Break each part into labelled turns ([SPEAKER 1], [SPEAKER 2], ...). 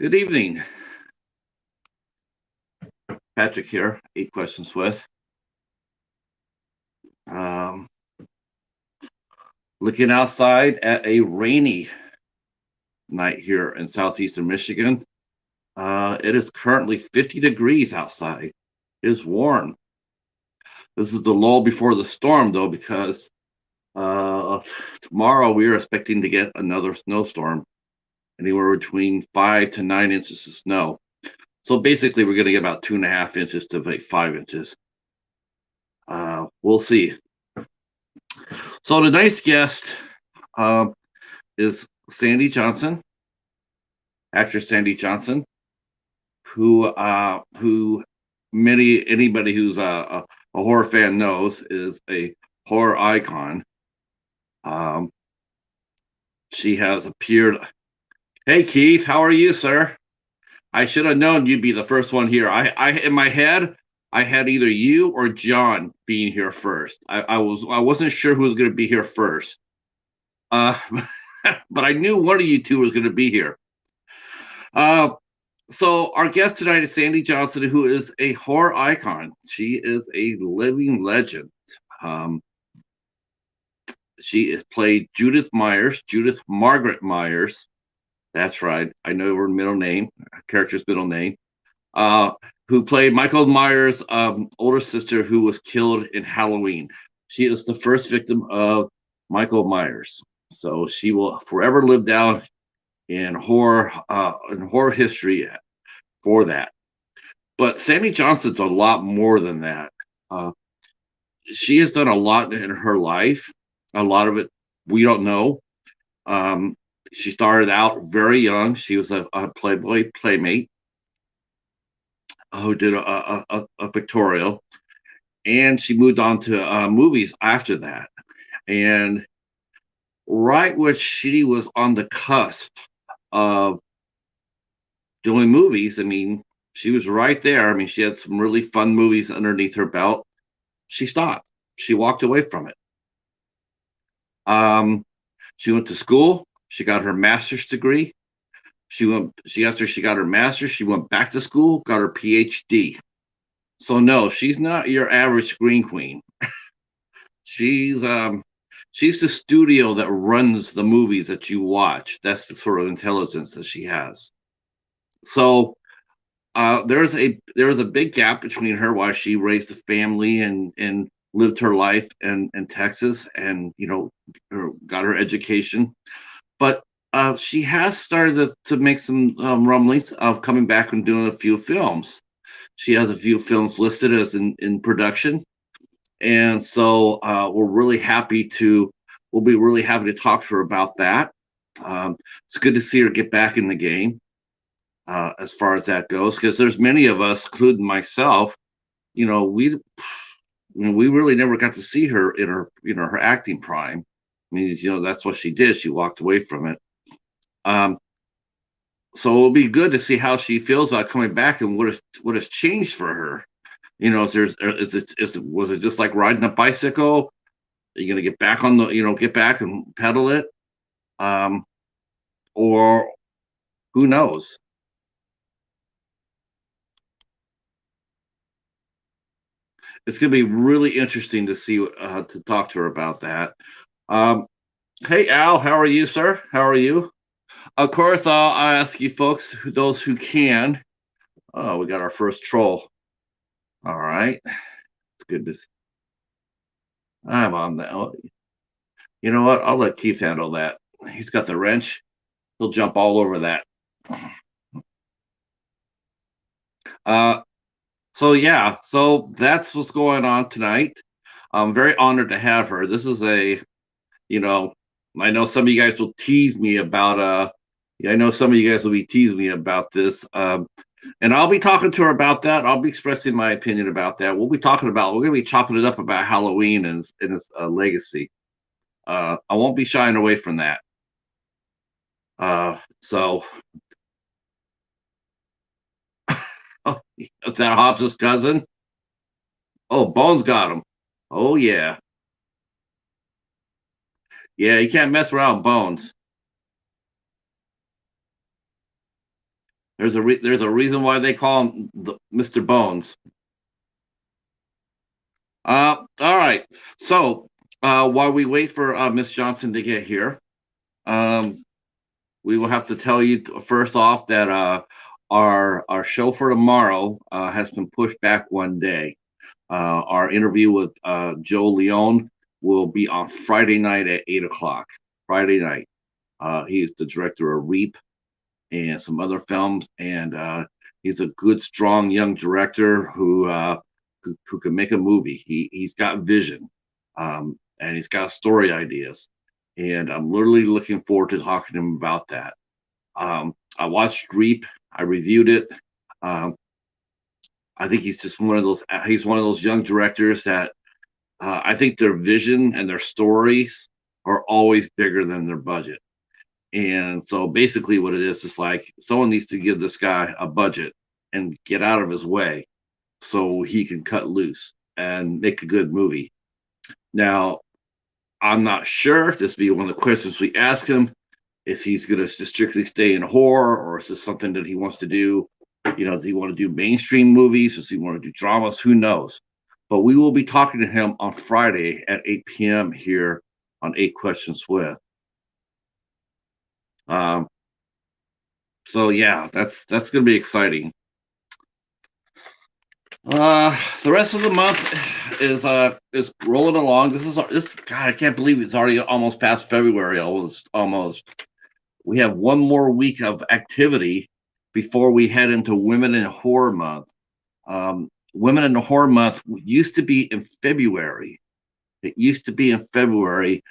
[SPEAKER 1] Good evening. Patrick here, 8 Questions with. Um, Looking outside at a rainy night here in southeastern Michigan. It is currently 50 degrees outside. It is warm. This is the lull before the storm, though, because uh, tomorrow we are expecting to get another snowstorm, anywhere between 5 to 9 inches of snow. So basically, we're going to get about 2.5 inches to like 5 inches. We'll see. So tonight's guest um, is Sandy Johnson, actress Sandy Johnson, who anybody who's a horror fan knows is a horror icon. Um, she has appeared. Hey Keith, how are you, sir? I should have known you'd be the first one here. I in my head, I had either you or John being here first. I wasn't sure who was going to be here first. Uh, but I knew one of you two was going to be here. Uh, so our guest tonight is Sandy Johnson, who is a horror icon. She is a living legend. Um, she has played Judith Myers, Judith Margaret Myers. That's right. I know her middle name, character's middle name. Who played Michael Myers' older sister, who was killed in Halloween. She is the first victim of Michael Myers, so she will forever live down in horror history for that. But Sammy Johnson's a lot more than that. Uh, she has done a lot in her life. A lot of it we don't know. Um, she started out very young. She was a Playboy playmate who did a pictorial, and she moved on to movies after that. And right when she was on the cusp of doing movies, I mean, she was right there. I mean, she had some really fun movies underneath her belt. She stopped. She walked away from it. Um, she went to school. She got her master's degree. After she got her master's, she went back to school, got her PhD. So no, she's not your average screen queen. She's she's the studio that runs the movies that you watch. That's the sort of intelligence that she has. So there was a big gap between her while she raised a family and lived her life in Texas, and got her education. But she has started to make some rumblings of coming back and doing a few films. She has a few films listed as in production, and so we'll be really happy to talk to her about that. It's good to see her get back in the game, as far as that goes, because there's many of us, including myself, you know, we really never got to see her in her acting prime. I mean, that's what she did. She walked away from it. Um, so it'll be good to see how she feels about coming back and what has changed for her. Was it just like riding a bicycle? Are you gonna get back get back and pedal it? Um, or who knows? It's gonna be really interesting to see to talk to her about that. Um, hey Al, how are you, sir? How are you? Of course, I'll ask you folks, those who can. Oh, we got our first troll. All right, it's good to. I'm on that. Oh, you know what? I'll let Keith handle that. He's got the wrench. He'll jump all over that. Uh, so yeah, so that's what's going on tonight. I'm very honored to have her. This is you know, I know some of you guys will tease me about yeah, I know some of you guys will be teasing me about this. And I'll be talking to her about that. I'll be expressing my opinion about that. We're gonna be chopping it up about Halloween and its legacy. I won't be shying away from that. So oh, is that Hobbs' cousin? Oh, Bones got him. Oh yeah. Yeah, you can't mess around with Bones. There's a reason why they call him Mr. Bones. All right. So while we wait for Miss Johnson to get here, um, we will have to tell you first off that our show for tomorrow has been pushed back one day. Our interview with Joe Leone will be on Friday night at 8 o'clock. Friday night. He is the director of Reap and some other films, and he's a good, strong young director who can make a movie. He's got vision, and he's got story ideas, and I'm literally looking forward to talking to him about that. I watched Reap. I reviewed it. Um, I think he's just one of those. He's one of those young directors that I think their vision and their stories are always bigger than their budget. And so basically, what it is like someone needs to give this guy a budget and get out of his way so he can cut loose and make a good movie. Now, I'm not sure. This will be one of the questions we ask him if he's going to strictly stay in horror or is this something that he wants to do. Does he want to do mainstream movies? Does he want to do dramas? Who knows? But we will be talking to him on Friday at 8 p.m. here on 8 Questions With. So yeah, that's going to be exciting. The rest of the month is rolling along. This God, I can't believe it's already almost past February. Almost. We have one more week of activity before we head into Women in Horror Month. Women in Horror Month used to be in February. It used to be in February,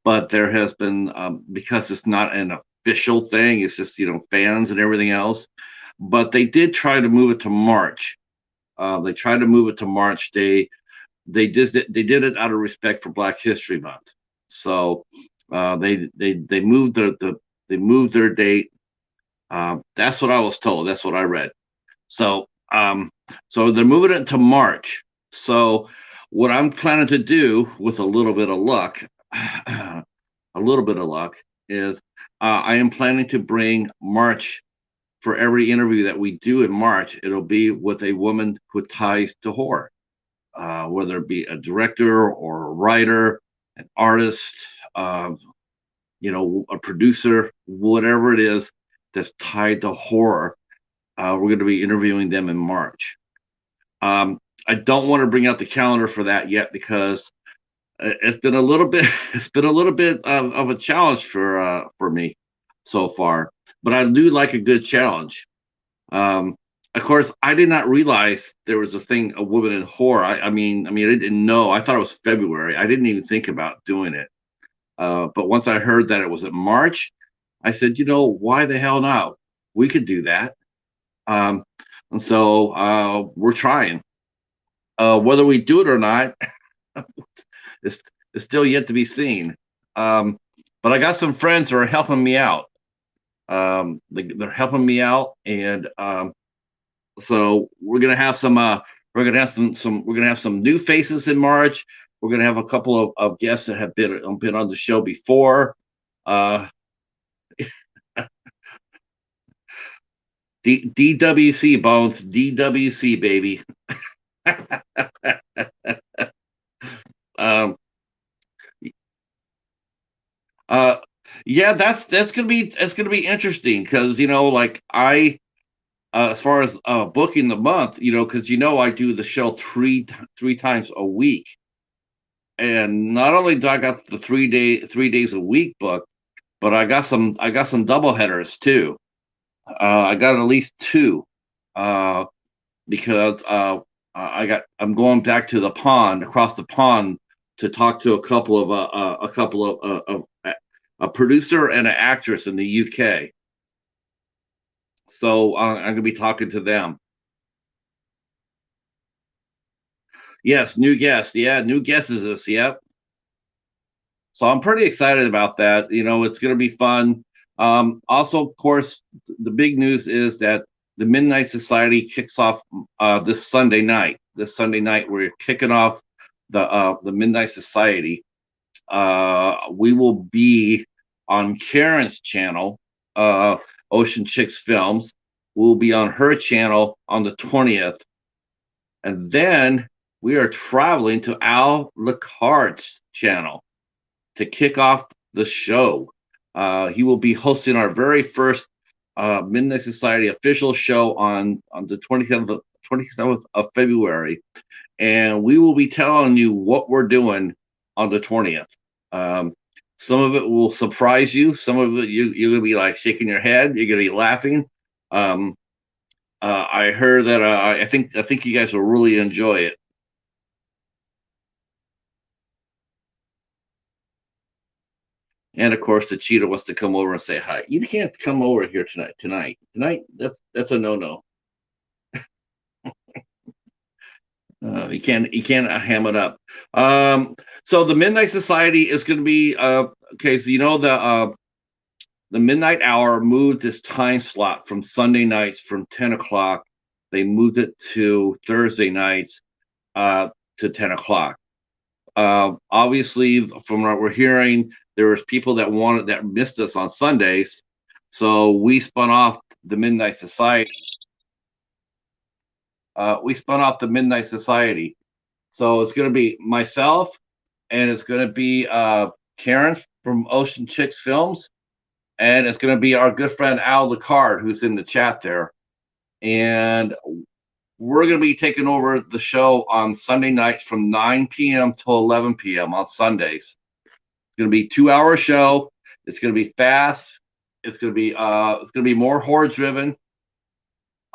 [SPEAKER 1] but there has been because it's not an official thing. It's just fans and everything else. But they did try to move it to March. They tried to move it to March. They did it out of respect for Black History Month. So they moved their date. That's what I was told. That's what I read. So they're moving it to March. So what I'm planning to do with a little bit of luck, is I am planning to bring March. For every interview that we do in March, it'll be with a woman who ties to horror, whether it be a director or a writer, an artist, a producer, whatever it is that's tied to horror. We're going to be interviewing them in March. I don't want to bring out the calendar for that yet because it's been a little bit of a challenge for me so far. But I do like a good challenge. Of course, I did not realize there was a woman in horror. I mean, I didn't know. I thought it was February. I didn't even think about doing it. But once I heard that it was in March, I said, why the hell not? We could do that. And so we're trying. Whether we do it or not, is still yet to be seen. But I got some friends who are helping me out. They're helping me out, and so we're gonna have some new faces in March. We're gonna have a couple of guests that have been on the show before. DWC Bones, DWC baby. Yeah, that's gonna be interesting because as far as booking the month, because I do the show three times a week, and not only do I got the 3 days a week book, but I got some double headers too. I got at least two, because I'm going back to across the pond to talk to a couple of a producer and an actress in the UK. So I'm going to be talking to them. Yes, new guests. Yeah, new guests is this. Yep. So I'm pretty excited about that. It's going to be fun. Also, of course, the big news is that the Midnight Society kicks off this Sunday night. This Sunday night, we're kicking off the Midnight Society. We will be on Karen's channel, Ocean Chicks Films. will be on her channel on the 20th. And then we are traveling to Al Lecard's channel to kick off the show. He will be hosting our very first Midnight Society official show on the 27th of February. And we will be telling you what we're doing on the 20th. Some of it will surprise you. Some of it you're going to be like shaking your head. You're going to be laughing. I heard that I think you guys will really enjoy it. And of course, the cheetah wants to come over and say hi. You can't come over here tonight. That's a no-no. You can't ham it up. So the Midnight Society is going to be okay. So the midnight hour moved this time slot from Sunday nights from 10 o'clock. They moved it to Thursday nights to 10 o'clock. Obviously, from what we're hearing, there was people that missed us on Sundays, so we spun off the Midnight Society. So it's going to be myself, and it's going to be Karen from Ocean Chicks Films, and it's going to be our good friend Al Lecard, who's in the chat there. And we're going to be taking over the show on Sunday nights from 9 p.m. to 11 p.m. on Sundays. It's going to be a 2-hour show. It's going to be fast. It's going to be more horror driven.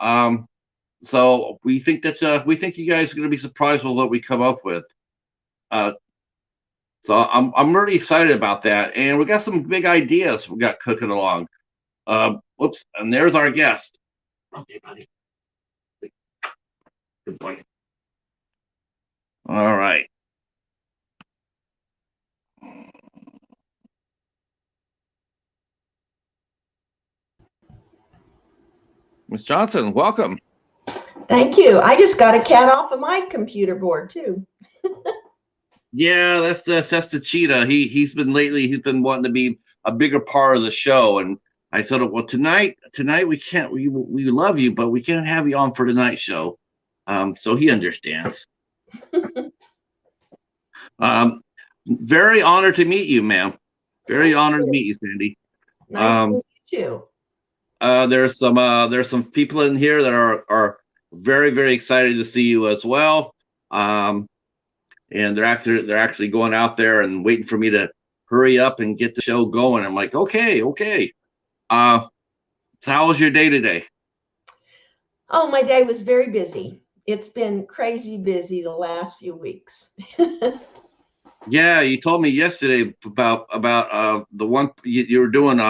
[SPEAKER 1] So we think you guys are going to be surprised with what we come up with. So I'm really excited about that, and we got some big ideas we got cooking along. Whoops, and there's our guest. Okay, buddy. Good boy. All right. Ms. Johnson, welcome.
[SPEAKER 2] Thank you. I just got a cat off of my computer board too.
[SPEAKER 1] Yeah, that's the cheetah. He's been wanting to be a bigger part of the show, and I said, well, tonight we can't. We love you, but we can't have you on for the night show. So he understands. Very honored to meet you, ma'am. Very honored to meet you, Sandy.
[SPEAKER 2] Nice to meet you too.
[SPEAKER 1] There's some people in here that are very, very excited to see you as well. And they're actually going out there and waiting for me to hurry up and get the show going. I'm like, okay. So how was your day today?
[SPEAKER 2] Oh, my day was very busy. It's been crazy busy the last few weeks.
[SPEAKER 1] Yeah, you told me yesterday about the one you were doing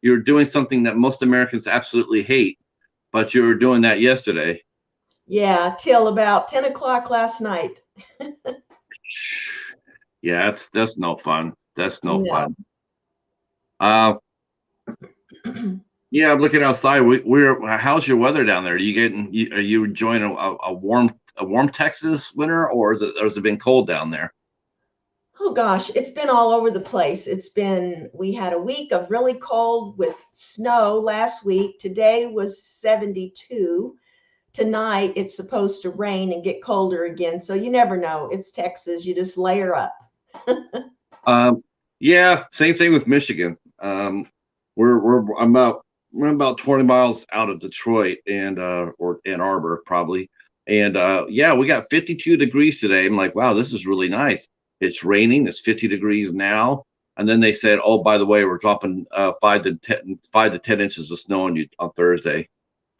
[SPEAKER 1] you're doing something that most Americans absolutely hate, but you were doing that yesterday.
[SPEAKER 2] Yeah, till about 10 o'clock last night.
[SPEAKER 1] Yeah, that's no fun. That's no fun. Yeah, I'm looking outside. How's your weather down there? Are you enjoying a warm Texas winter, or has it been cold down there?
[SPEAKER 2] Oh gosh, it's been all over the place. We had a week of really cold with snow last week. Today was 72. Tonight it's supposed to rain and get colder again. So you never know. It's Texas. You just layer up.
[SPEAKER 1] Yeah, same thing with Michigan. We're about 20 miles out of Detroit or Ann Arbor probably. And yeah, we got 52 degrees today. I'm like, wow, this is really nice. It's raining. It's 50 degrees now. And then they said, oh, by the way, we're dropping 5 to 10 inches of snow on Thursday.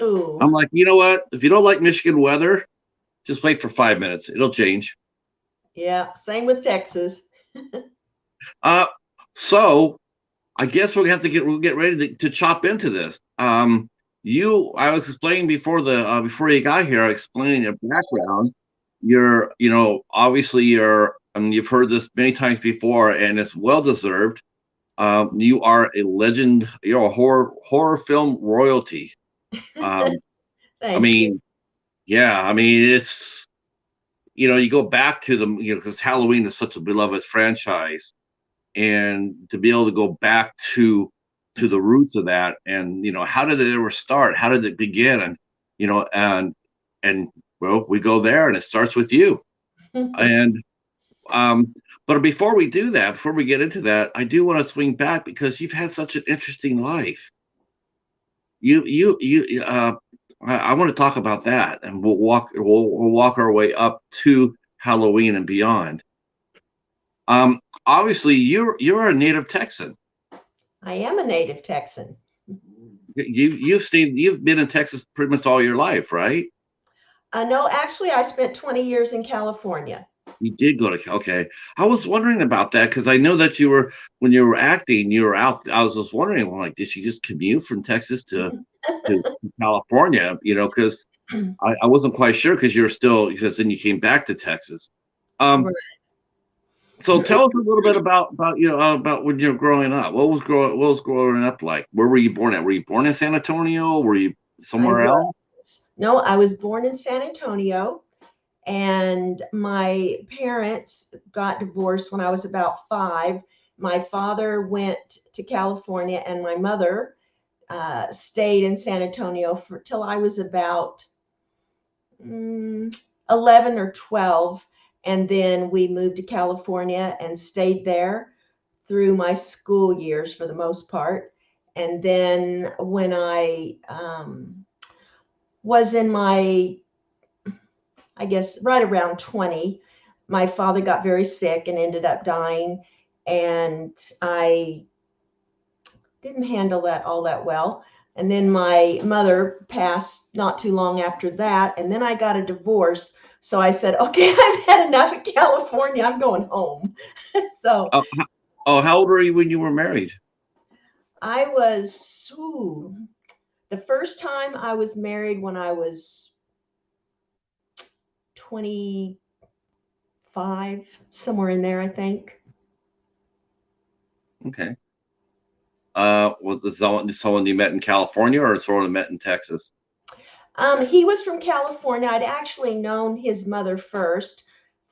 [SPEAKER 2] Ooh.
[SPEAKER 1] I'm like, you know what? If you don't like Michigan weather, just wait for 5 minutes. It'll change.
[SPEAKER 2] Yeah, same with Texas.
[SPEAKER 1] So I guess we'll get ready to chop into this. I was explaining before you got here, explaining your background. Obviously you've heard this many times before, and it's well deserved. You are a legend. You're a horror film royalty.
[SPEAKER 2] You.
[SPEAKER 1] Yeah, it's you go back to them, because Halloween is such a beloved franchise, and to be able to go back to to the roots of that, and how did it ever start? How did it begin? And you know, and well, we go there, and it starts with you. And um, but before we do that, before we get into that, I do want to swing back because you've had such an interesting life. You I want to talk about that, and we'll walk our way up to Halloween and beyond. Obviously, you're a native Texan.
[SPEAKER 2] I am a native Texan.
[SPEAKER 1] You've been in Texas pretty much all your life, right?
[SPEAKER 2] No, actually, I spent 20 years in California.
[SPEAKER 1] You did go to okay. I was wondering about that because I know that you were when you were acting, you were out. I was just wondering, well, like, did she just commute from Texas to California? Because I wasn't quite sure because you're still because then you came back to Texas.
[SPEAKER 2] Right.
[SPEAKER 1] So tell us a little bit about when you were growing up. What was growing up like? Where were you born at? Were you born in San Antonio? Were you somewhere else?
[SPEAKER 2] No, I was born in San Antonio, and my parents got divorced when I was about 5. My father went to California, and my mother stayed in San Antonio till I was about 11 or 12. And then we moved to California and stayed there through my school years for the most part. And then when I was in my, I guess, right around 20, my father got very sick and ended up dying. And I didn't handle that all that well. And then my mother passed not too long after that. And then I got a divorce. So I said, okay, I've had enough of California. I'm going home. So
[SPEAKER 1] How old were you when you were married?
[SPEAKER 2] I was, the first time I was married when I was 25, somewhere in there, I think.
[SPEAKER 1] Okay. Was someone you met in California or someone you met in Texas?
[SPEAKER 2] He was from California. I'd actually known his mother first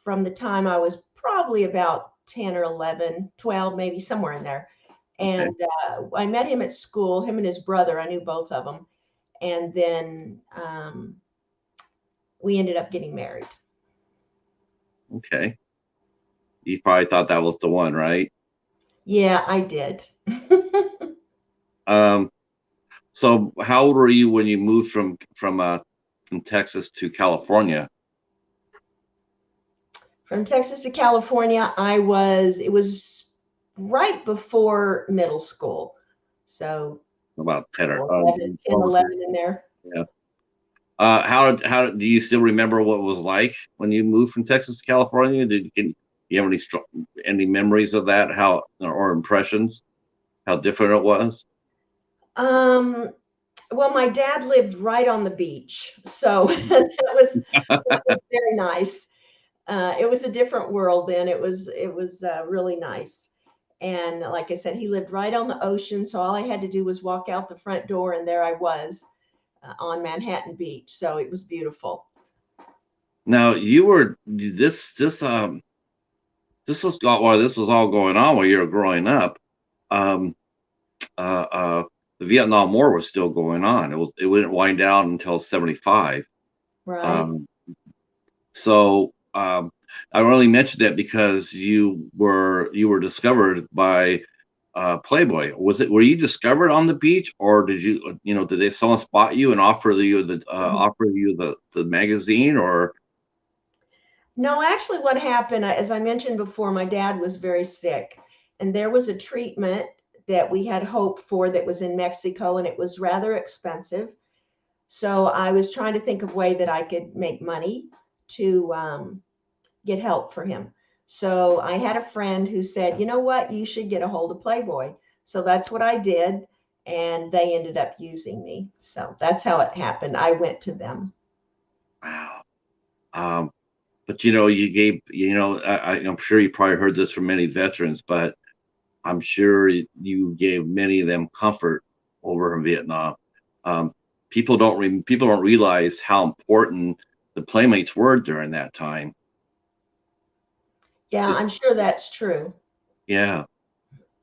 [SPEAKER 2] from the time I was probably about 10 or 11, 12, maybe somewhere in there. And
[SPEAKER 1] Okay.
[SPEAKER 2] I met him at school, him and his brother. I knew both of them. And then we ended up getting married.
[SPEAKER 1] Okay. You probably thought that was the one, right?
[SPEAKER 2] Yeah, I did.
[SPEAKER 1] Um, so how old were you when you moved from Texas to California?
[SPEAKER 2] From Texas to California, it was right before middle school. So
[SPEAKER 1] About 10 or
[SPEAKER 2] 11, 10,
[SPEAKER 1] 12 or
[SPEAKER 2] 11 in there.
[SPEAKER 1] yeah. How do you still remember what it was like when you moved from Texas to California? Can you have any memories of that? How or impressions? How different it was?
[SPEAKER 2] Um, well, my dad lived right on the beach, so that was very nice. It was a different world then. It was really nice. And like I said, he lived right on the ocean, so all I had to do was walk out the front door, and there I was on Manhattan Beach. So it was beautiful.
[SPEAKER 1] Now you were this was all going on while you were growing up. Um, the Vietnam War was still going on. It wouldn't wind down until 75.
[SPEAKER 2] Right.
[SPEAKER 1] Um, so I only mentioned that because you were discovered by Playboy. Were you discovered on the beach, or did someone spot you and offer you the magazine, or
[SPEAKER 2] No, actually, what happened, as I mentioned before, my dad was very sick, and there was a treatment that we had hoped for that was in Mexico, and it was rather expensive. So I was trying to think of a way that I could make money to get help for him. So I had a friend who said, you know what, you should get a hold of Playboy. So that's what I did, and they ended up using me. So that's how it happened. I went to them.
[SPEAKER 1] wow. But I'm sure you probably heard this from many veterans, but I'm sure you gave many of them comfort over in Vietnam. Um, people don't realize how important the playmates were during that time.
[SPEAKER 2] Yeah,
[SPEAKER 1] It's
[SPEAKER 2] I'm sure that's true.
[SPEAKER 1] yeah.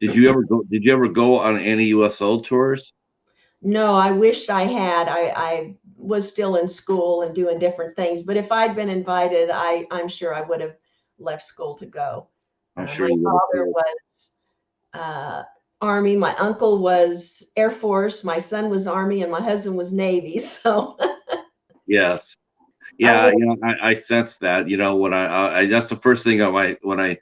[SPEAKER 1] Did you ever go on any USO tours?
[SPEAKER 2] No, I wished I had. I was still in school and doing different things, but if I'd been invited, I'm sure I would have left school to go.
[SPEAKER 1] I'm
[SPEAKER 2] My
[SPEAKER 1] sure you would have
[SPEAKER 2] father
[SPEAKER 1] too.
[SPEAKER 2] was uh, Army, my uncle was Air Force, my son was Army, and my husband was Navy. So
[SPEAKER 1] Yes.
[SPEAKER 2] I
[SPEAKER 1] Yeah,
[SPEAKER 2] would,
[SPEAKER 1] I sense that. When that's the first thing when I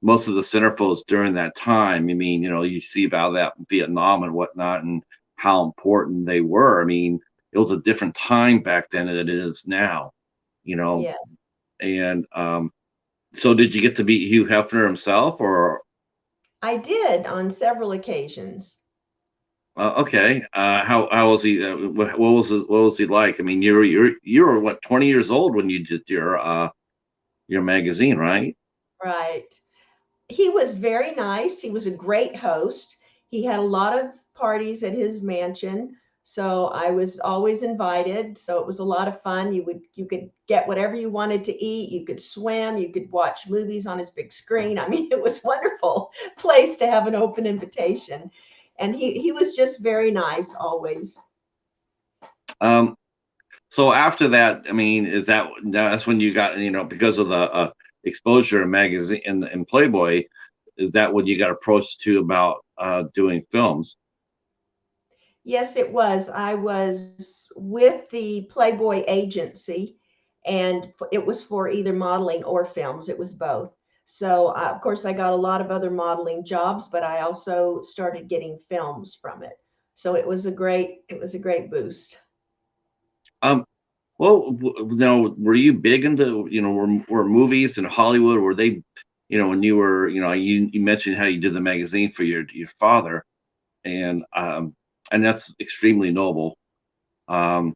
[SPEAKER 1] most of the centerfolds during that time. I mean, you see about that Vietnam and whatnot, and how important they were. I mean, it was a different time back then than it is now. You know,
[SPEAKER 2] yeah,
[SPEAKER 1] and so did you get to meet Hugh Hefner himself, or
[SPEAKER 2] I did on several occasions.
[SPEAKER 1] okay? How was he? What was he like? I mean, you were what 20 years old when you did your magazine, right?
[SPEAKER 2] Right. He was very nice. He was a great host. He had a lot of parties at his mansion, so I was always invited. So it was a lot of fun. You could get whatever you wanted to eat. You could swim. You could watch movies on his big screen. I mean, it was a wonderful place to have an open invitation. And he was just very nice always.
[SPEAKER 1] Um, So after that, I mean, that's when you got, because of the exposure in magazine in Playboy, is that when you got approached to about doing films?
[SPEAKER 2] Yes, it was. I was with the Playboy agency, and it was for either modeling or films. It was both. So, of course, I got a lot of other modeling jobs, but I also started getting films from it. So it was a great boost.
[SPEAKER 1] Um, well, now, were you big into, were movies in Hollywood? Were they, when you were, you mentioned how you did the magazine for your father, and that's extremely noble. Um,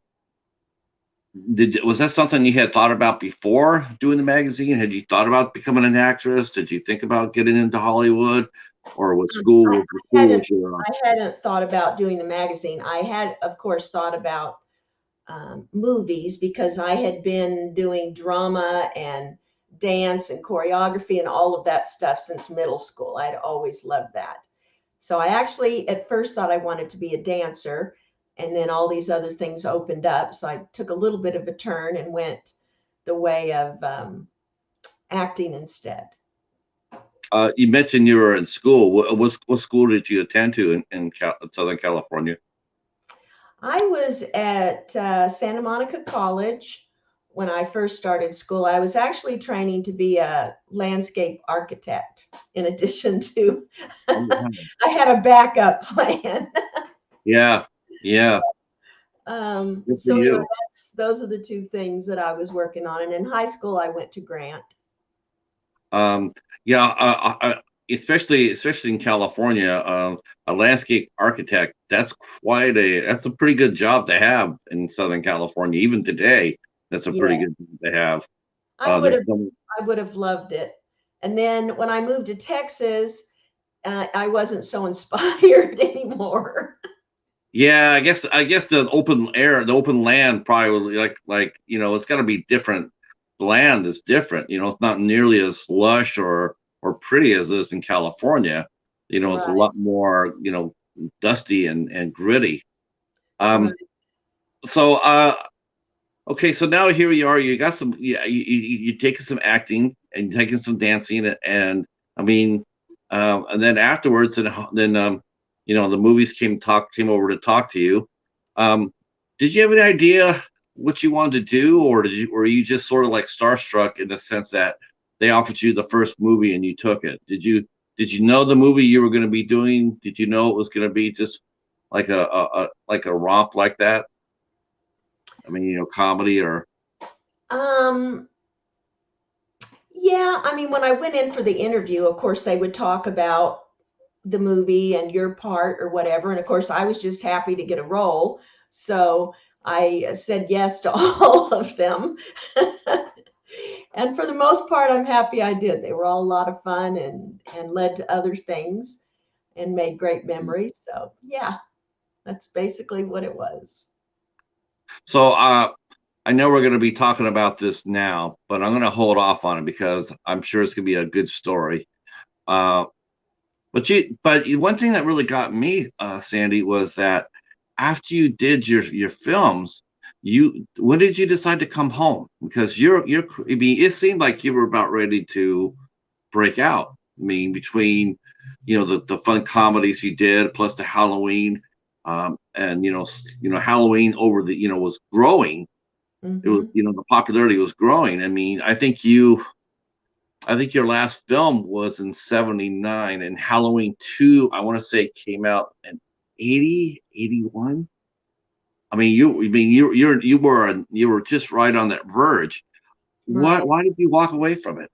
[SPEAKER 1] was that something you had thought about before doing the magazine? Had you thought about becoming an actress? Did you think about getting into Hollywood, or was school
[SPEAKER 2] hadn't
[SPEAKER 1] was your
[SPEAKER 2] I hadn't thought about doing the magazine. I had, of course, thought about movies because I had been doing drama and dance and choreography and all of that stuff since middle school. I'd always loved that. So I actually at first thought I wanted to be a dancer, and then all these other things opened up. So I took a little bit of a turn and went the way of acting instead.
[SPEAKER 1] you mentioned you were in school. What school did you attend to in Southern California?
[SPEAKER 2] I was at Santa Monica College when I first started school. I was actually training to be a landscape architect in addition to,
[SPEAKER 1] Oh, wow.
[SPEAKER 2] I had a backup plan.
[SPEAKER 1] Yeah,
[SPEAKER 2] So,
[SPEAKER 1] yeah, good for
[SPEAKER 2] so anyway,
[SPEAKER 1] you.
[SPEAKER 2] those are the two things that I was working on. And in high school, I went to Grant.
[SPEAKER 1] Um, yeah, especially in California, a landscape architect, that's a pretty good job to have in Southern California. Even today, that's a pretty
[SPEAKER 2] Yes,
[SPEAKER 1] good job to have.
[SPEAKER 2] I would
[SPEAKER 1] There's
[SPEAKER 2] have,
[SPEAKER 1] some,
[SPEAKER 2] I would have loved it. And then when I moved to Texas, I wasn't so inspired anymore.
[SPEAKER 1] yeah, I guess the open air, the open land probably was it's got to be different. The land is different. It's not nearly as lush or pretty as it is in California. It's a
[SPEAKER 2] Right,
[SPEAKER 1] lot more dusty and gritty. Um,
[SPEAKER 2] right.
[SPEAKER 1] so okay, so now here you are. You got some, yeah, you taking some acting and taking some dancing, and I mean, and then afterwards, and then the movies came over to talk to you. Um, did you have any idea what you wanted to do, or were you just sort of like starstruck in the sense that they offered you the first movie and you took it? Did you know the movie you were going to be doing? Did you know it was going to be just like a romp like that? I mean, comedy or
[SPEAKER 2] Um, yeah, I mean, when I went in for the interview, of course, they would talk about the movie and your part or whatever. And of course, I was just happy to get a role. So I said yes to all of them. And for the most part, I'm happy I did. They were all a lot of fun and led to other things and made great memories. So yeah, that's basically what it was.
[SPEAKER 1] so. I know we're going to be talking about this now, but I'm going to hold off on it because I'm sure it's going to be a good story. Uh, but one thing that really got me, Sandy, was that after you did your films, when did you decide to come home? Because I mean, it seemed like you were about ready to break out. I mean, between the fun comedies you did, plus the Halloween, and Halloween over was growing. It was
[SPEAKER 2] Hmm.
[SPEAKER 1] the popularity was growing. I mean, I think your last film was in '79, and Halloween 2, I want to say, came out in 80, 81. I mean, you were just right on that verge.
[SPEAKER 2] Right.
[SPEAKER 1] Why did you walk away from it?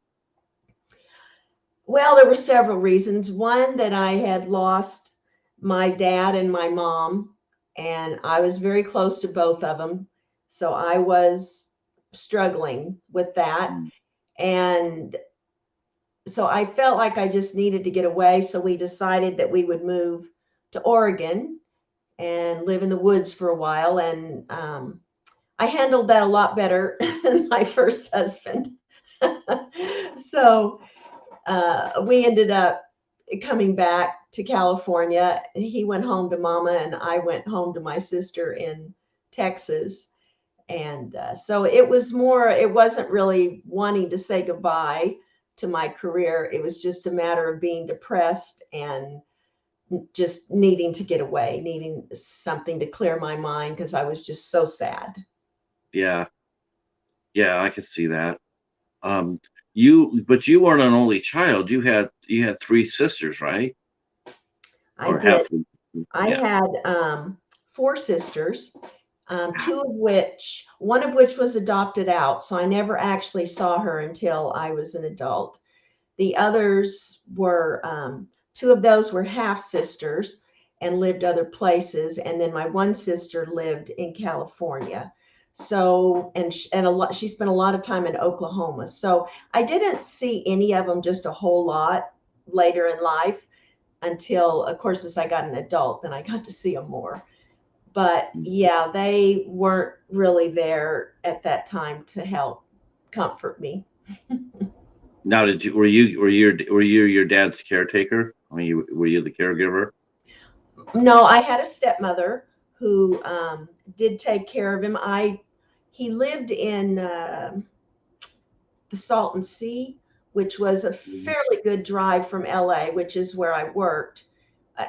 [SPEAKER 2] Well, there were several reasons. One, that I had lost my dad and my mom, and I was very close to both of them. So I was struggling with that.
[SPEAKER 1] Mm.
[SPEAKER 2] And so I felt like I just needed to get away. So we decided that we would move to Oregon and live in the woods for a while. And I handled that a lot better than my first husband. So we ended up coming back to California. He went home to mama, and I went home to my sister in Texas. And so it wasn't really wanting to say goodbye to my career. It was just a matter of being depressed and just needing to get away, needing something to clear my mind because I was just so sad.
[SPEAKER 1] Yeah, yeah, I can see that. Um, but you weren't an only child. You had three sisters, right?
[SPEAKER 2] I
[SPEAKER 1] Or have
[SPEAKER 2] did.
[SPEAKER 1] three sisters.
[SPEAKER 2] I
[SPEAKER 1] Yeah.
[SPEAKER 2] had four sisters, one of which was adopted out. So I never actually saw her until I was an adult. The others were, two of those were half sisters and lived other places. And then my one sister lived in California. So, she spent a lot of time in Oklahoma. So I didn't see any of them just a whole lot later in life until, of course, as I got an adult, then I got to see them more. But yeah, they weren't really there at that time to help comfort me.
[SPEAKER 1] Now, did you were you your dad's caretaker? I mean, were you the caregiver?
[SPEAKER 2] No, I had a stepmother who did take care of him. He lived in the Salton Sea, which was a
[SPEAKER 1] Mhm.
[SPEAKER 2] fairly good drive from LA, which is where I worked,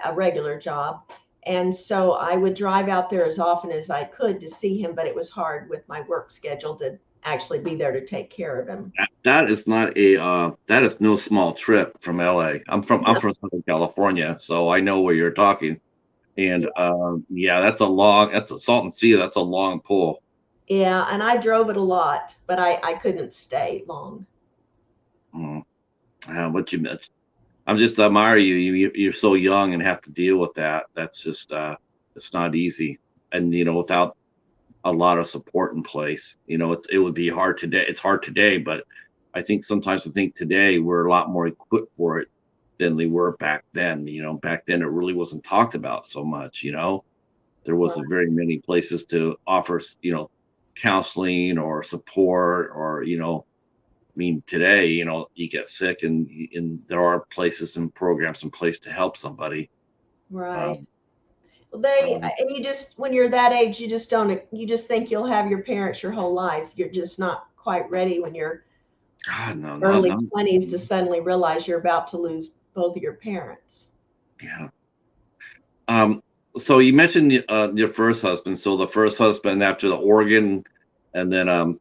[SPEAKER 2] a regular job. And so I would drive out there as often as I could to see him, but it was hard with my work schedule to actually be there to take care of him.
[SPEAKER 1] That is not that is no small trip from LA. I'm from Southern California, so I know where you're talking. And yeah, that's a Salton Sea. That's a long pull.
[SPEAKER 2] Yeah, and I drove it a lot, but I couldn't stay long.
[SPEAKER 1] Mm. What you missed. I'm just admire you. You're so young and have to deal with that. That's just it's not easy. And without a lot of support in place, it would be hard today. It's hard today, but I think today we're a lot more equipped for it than they were back then. Back then it really wasn't talked about so much. There wasn't very many places to offer, counseling or support or, I mean, today, you get sick and there are places and programs in place to help somebody.
[SPEAKER 2] Right.
[SPEAKER 1] Um,
[SPEAKER 2] Well,
[SPEAKER 1] um,
[SPEAKER 2] and you just, when you're that age, you just think you'll have your parents your whole life. You're just not quite ready when you're
[SPEAKER 1] God, no, not,
[SPEAKER 2] early
[SPEAKER 1] not,
[SPEAKER 2] 20s to suddenly realize you're about to lose both of your parents.
[SPEAKER 1] yeah. Um, so you mentioned your first husband. So the first husband after the Oregon, and then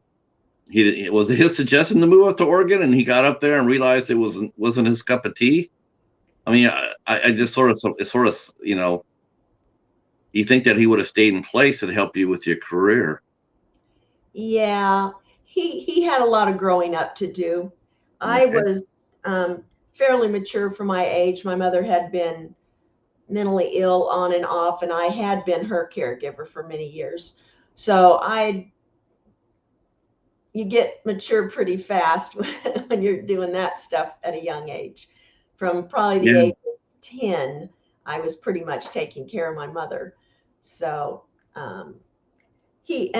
[SPEAKER 1] it was his suggestion to move up to Oregon, and he got up there and realized it wasn't his cup of tea. I mean, I just sort of, you think that he would have stayed in place and helped you with your career.
[SPEAKER 2] Yeah, he had a lot of growing up to do. I
[SPEAKER 1] Okay.
[SPEAKER 2] was fairly mature for my age. My mother had been mentally ill on and off, and I had been her caregiver for many years. So you get mature pretty fast when you're doing that stuff at a young age. From probably the
[SPEAKER 1] Yeah.
[SPEAKER 2] age of 10, I was pretty much taking care of my mother. So um, he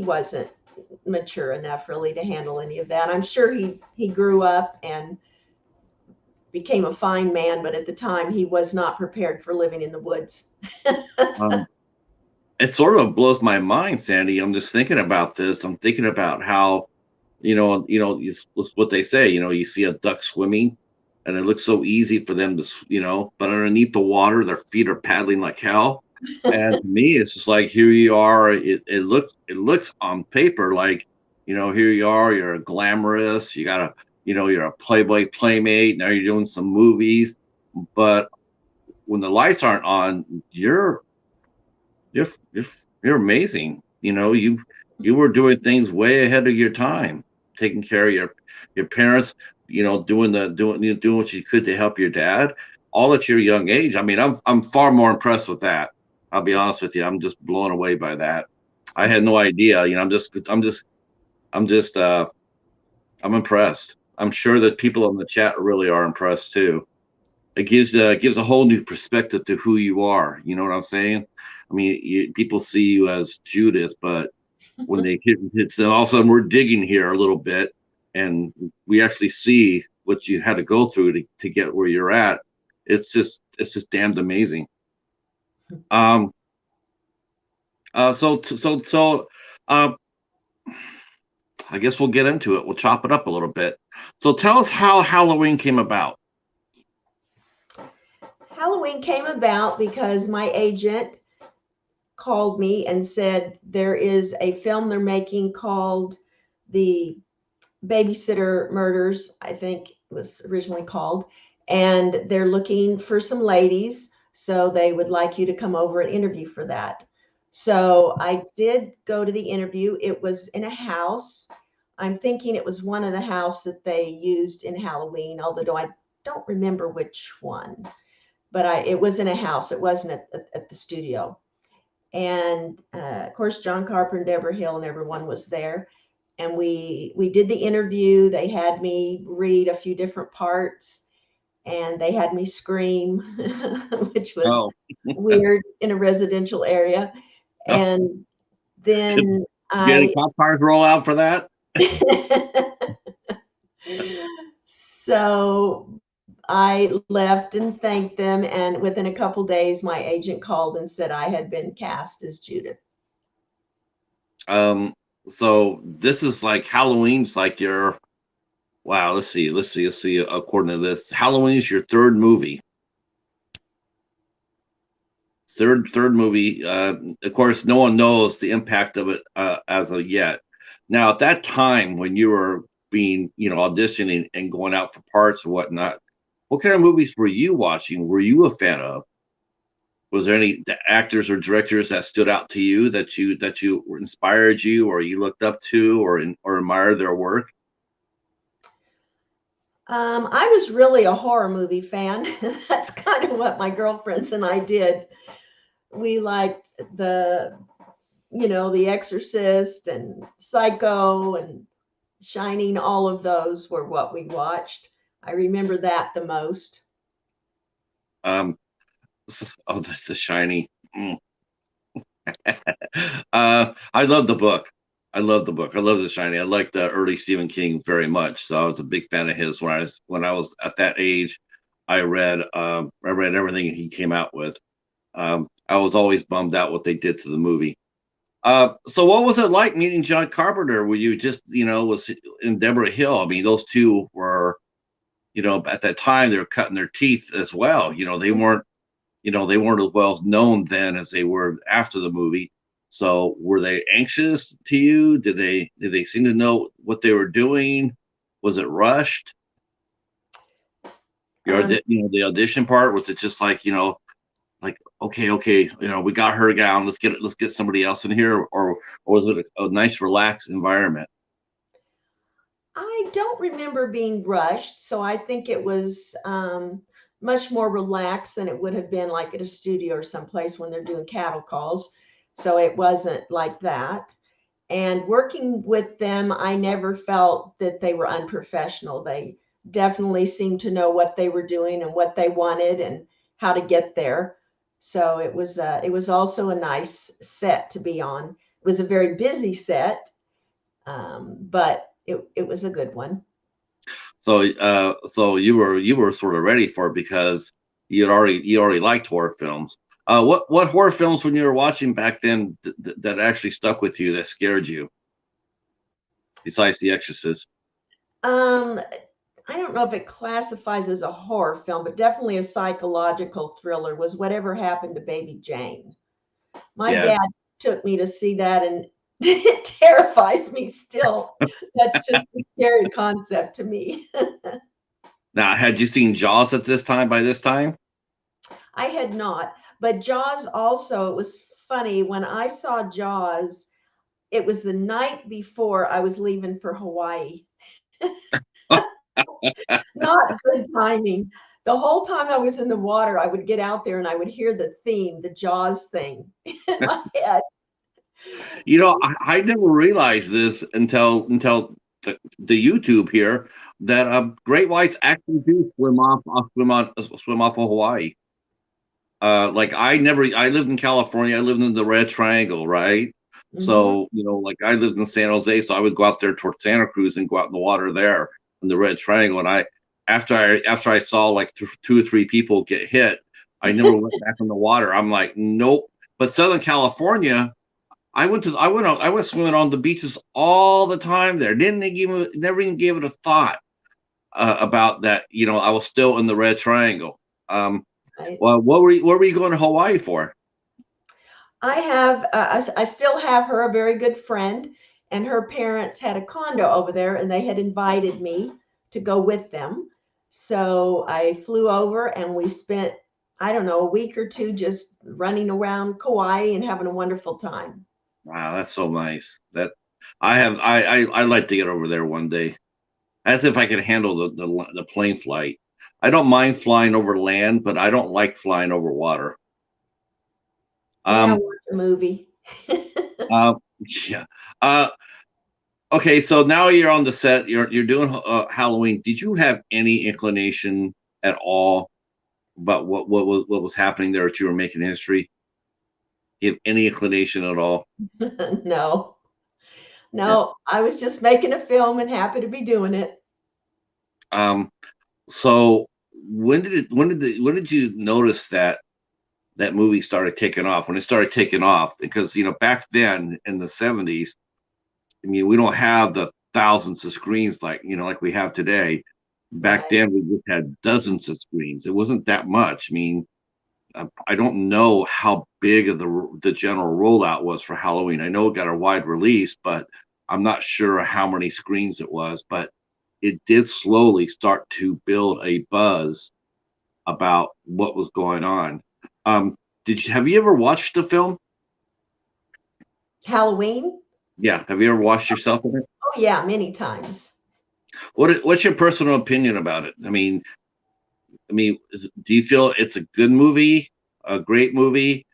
[SPEAKER 2] wasn't mature enough really to handle any of that. I'm sure he grew up and became a fine man, but at the time he was not prepared for living in the woods.
[SPEAKER 1] Um, it sort of blows my mind, Sandy. I'm just thinking about this. I'm thinking about how, it's what they say. You see a duck swimming, and it looks so easy for them to, but underneath the water, their feet are paddling like hell. And to me, it's just like here you are. It looks on paper like, here you are. You're glamorous. You're a Playboy playmate. Now you're doing some movies, but when the lights aren't on, you're you're, you're amazing. You were doing things way ahead of your time, taking care of your parents. Doing what you could to help your dad, all at your young age. I mean, I'm far more impressed with that. I'll be honest with you. I'm just blown away by that. I had no idea. I'm impressed. I'm sure that people in the chat really are impressed too. It gives a whole new perspective to who you are. You know what I'm saying? I mean, people see you as Judith, but when they hit, so all of a sudden we're digging here a little bit, and we actually see what you had to go through to get where you're at. It's just damned amazing. Um. So. Uh. I guess we'll get into it. We'll chop it up a little bit. So tell us how Halloween came about.
[SPEAKER 2] Halloween came about because my agent called me and said there is a film they're making called The Babysitter Murders, I think it was originally called, and they're looking for some ladies, so they would like you to come over and interview for that. So I did go to the interview. It was in a house. I'm thinking it was one of the house that they used in Halloween, although I don't remember which one. But it was in a house. It wasn't at the studio. And of course, John Carpenter, Deborah Hill, and everyone was there. And we did the interview. They had me read a few different parts, and they had me scream, which was
[SPEAKER 1] Oh,
[SPEAKER 2] weird in a residential area. And then
[SPEAKER 1] you get any
[SPEAKER 2] I
[SPEAKER 1] cop cars roll out for that?
[SPEAKER 2] so I left and thanked them. And within a couple days, my agent called and said I had been cast as Judith.
[SPEAKER 1] Um. So this is like Halloween's like your wow. Let's see. According to this, Halloween's your third movie. Third movie. Of course, no one knows the impact of it as of yet. Now, at that time when you were being, auditioning and going out for parts and whatnot, what kind of movies were you watching? Were you a fan of? Was there any actors or directors that stood out to you that you inspired you, or you looked up to, or admired their work?
[SPEAKER 2] I was really a horror movie fan. That's kind of what my girlfriends and I did. We liked The Exorcist and Psycho and Shining. All of those were what we watched. I remember that the most.
[SPEAKER 1] Um, oh, the Shiny. Mm. I love the book. I love the book. I love The Shining. I liked the early Stephen King very much, so I was a big fan of his when I was at that age. I read everything he came out with. I was always bummed out what they did to the movie. So what was it like meeting John Carpenter? Were you just was in Deborah Hill? I mean, those two were at that time they were cutting their teeth as well. They weren't as well known then as they were after the movie. So were they anxious to you? Did they seem to know what they were doing? Was it rushed?
[SPEAKER 2] Um,
[SPEAKER 1] The audition part, was it just like okay, we got her down. Let's get somebody else in here, or was it a nice relaxed environment?
[SPEAKER 2] I don't remember being rushed, so I think it was much more relaxed than it would have been like at a studio or someplace when they're doing cattle calls. So it wasn't like that. And working with them, I never felt that they were unprofessional. They definitely seemed to know what they were doing and what they wanted and how to get there. So it was also a nice set to be on. It was a very busy set, but it was a good one.
[SPEAKER 1] So you were sort of ready for it because you already liked horror films. What horror films when you were watching back then that actually stuck with you that scared you besides The Exorcist?
[SPEAKER 2] Um, I don't know if it classifies as a horror film, but definitely a psychological thriller was Whatever Happened to Baby Jane. My
[SPEAKER 1] Yeah.
[SPEAKER 2] dad took me to see that, and it terrifies me still. That's just a scary concept to me.
[SPEAKER 1] Now, had you seen Jaws at this time by this time?
[SPEAKER 2] I had not, but Jaws also, it was funny when I saw Jaws, it was the night before I was leaving for Hawaii. Not good timing. The whole time I was in the water, I would get out there and I would hear the theme, the Jaws thing in my head.
[SPEAKER 1] I never realized this until the YouTube here that great whites actually do swim off of Hawaii. Like I lived in California. I lived in the Red Triangle, right?
[SPEAKER 2] Mhm.
[SPEAKER 1] So like I lived in San Jose, so I would go out there toward Santa Cruz and go out in the water there in the Red Triangle. And after I saw like two or three people get hit, I never went back in the water. I'm like, nope. But Southern California, I went swimming on the beaches all the time there. Never even gave it a thought about that. I was still in the Red Triangle.
[SPEAKER 2] I,
[SPEAKER 1] Well, what were you going to Hawaii for?
[SPEAKER 2] I still have her, a very good friend, and her parents had a condo over there, and they had invited me to go with them. So I flew over, and we spent, I don't know, a week or two just running around Kauai and having a wonderful time.
[SPEAKER 1] Wow, that's so nice. That I like to get over there one day. As if I could handle the plane flight. I don't mind flying over land, but I don't like flying over water.
[SPEAKER 2] Yeah,
[SPEAKER 1] Um,
[SPEAKER 2] watch a movie.
[SPEAKER 1] uh, yeah. Uh, okay, so now you're on the set. You're doing Halloween. Did you have any inclination at all about what was happening there that you were making history? Do you have any inclination at all?
[SPEAKER 2] No,
[SPEAKER 1] Yeah.
[SPEAKER 2] no, I was just making a film and happy to be doing it.
[SPEAKER 1] Um, so when did you notice that movie started taking off? When it started taking off, because back then in the 70s, I mean, we don't have the thousands of screens like we have today. Back
[SPEAKER 2] Right.
[SPEAKER 1] then we just had dozens of screens. It wasn't that much. I mean, I don't know how big of the general rollout was for Halloween. I know it got a wide release, but I'm not sure how many screens it was. But it did slowly start to build a buzz about what was going on. Um, have you ever watched the film?
[SPEAKER 2] Halloween?
[SPEAKER 1] Yeah, have you ever watched yourself in it?
[SPEAKER 2] Oh yeah, many times.
[SPEAKER 1] What's your personal opinion about it? I mean, do you feel it's a good movie, a great movie?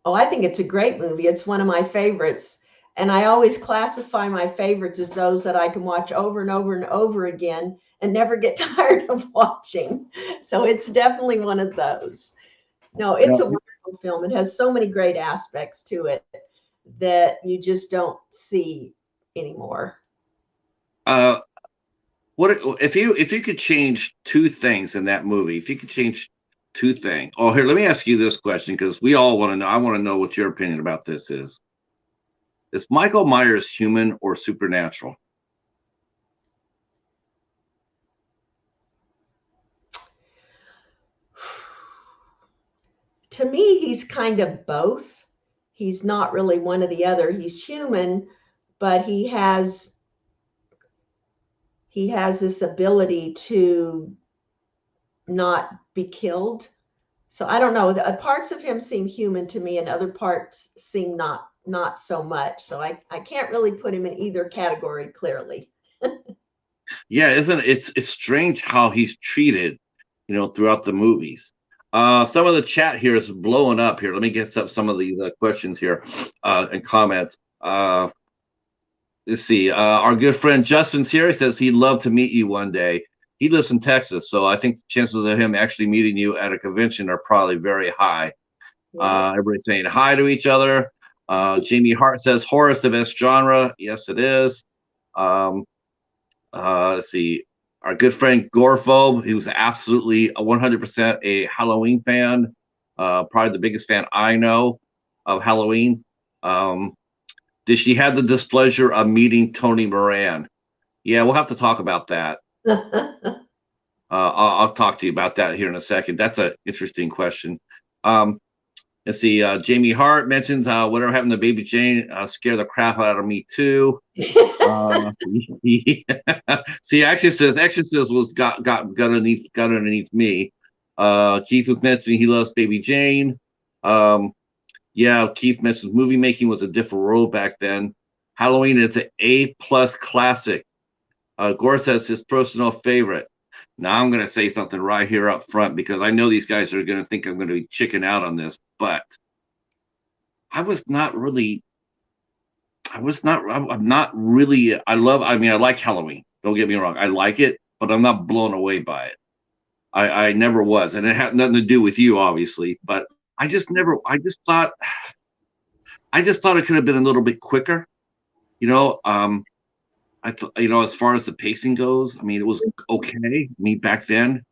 [SPEAKER 2] Oh, I think it's a great movie. It's one of my favorites. And I always classify my favorites as those that I can watch over and over and over again and never get tired of watching. So it's definitely one of those. No, it's a
[SPEAKER 1] No.
[SPEAKER 2] wonderful film. It has so many great aspects to it that you just don't see anymore.
[SPEAKER 1] Uh, what if you could change two things in that movie? If you could change two things. Oh, here, let me ask you this question because we all want to know. I want to know what your opinion about this is. Is Michael Myers human or supernatural?
[SPEAKER 2] To me, he's kind of both. He's not really one or the other. He's human, but he has this ability to not be killed. So I don't know. The parts of him seem human to me, and other parts seem not so much. So I can't really put him in either category clearly.
[SPEAKER 1] Yeah, isn't it? It's strange how he's treated, throughout the movies. Some of the chat here is blowing up here. Let me get some of these questions here and comments. Let's see. Our good friend Justin's here. He says he'd love to meet you one day. He lives in Texas, so I think the chances of him actually meeting you at a convention are probably very high.
[SPEAKER 2] Yes.
[SPEAKER 1] Everybody's saying hi to each other. Jamie Hart says horror is the best genre. Yes, it is. Um, Let's see, our good friend Gorphobe, he was absolutely a 100% a Halloween fan. Probably the biggest fan I know of Halloween. Um, did she have the displeasure of meeting Tony Moran? Yeah, we'll have to talk about that. I'll talk to you about that here in a second. That's an interesting question. Um, let's see. Jamie Hart mentions whatever happened to Baby Jane scared the crap out of me too. See, Exorcist was got underneath me. Keith was mentioning he loves Baby Jane. Um, yeah, Keith mentions movie making was a different world back then. Halloween is an A+ classic. Gore says his personal favorite. Now I'm going to say something right here up front because I know these guys are going to think I'm going to be chicken out on this, but I was not really. I was not. I'm not really. I mean, I like Halloween. Don't get me wrong. I like it, but I'm not blown away by it. I never was, and it had nothing to do with you, obviously. But I just never. I just thought. I just thought it could have been a little bit quicker. You know. As far as the pacing goes, I mean, it was okay. I mean, back then.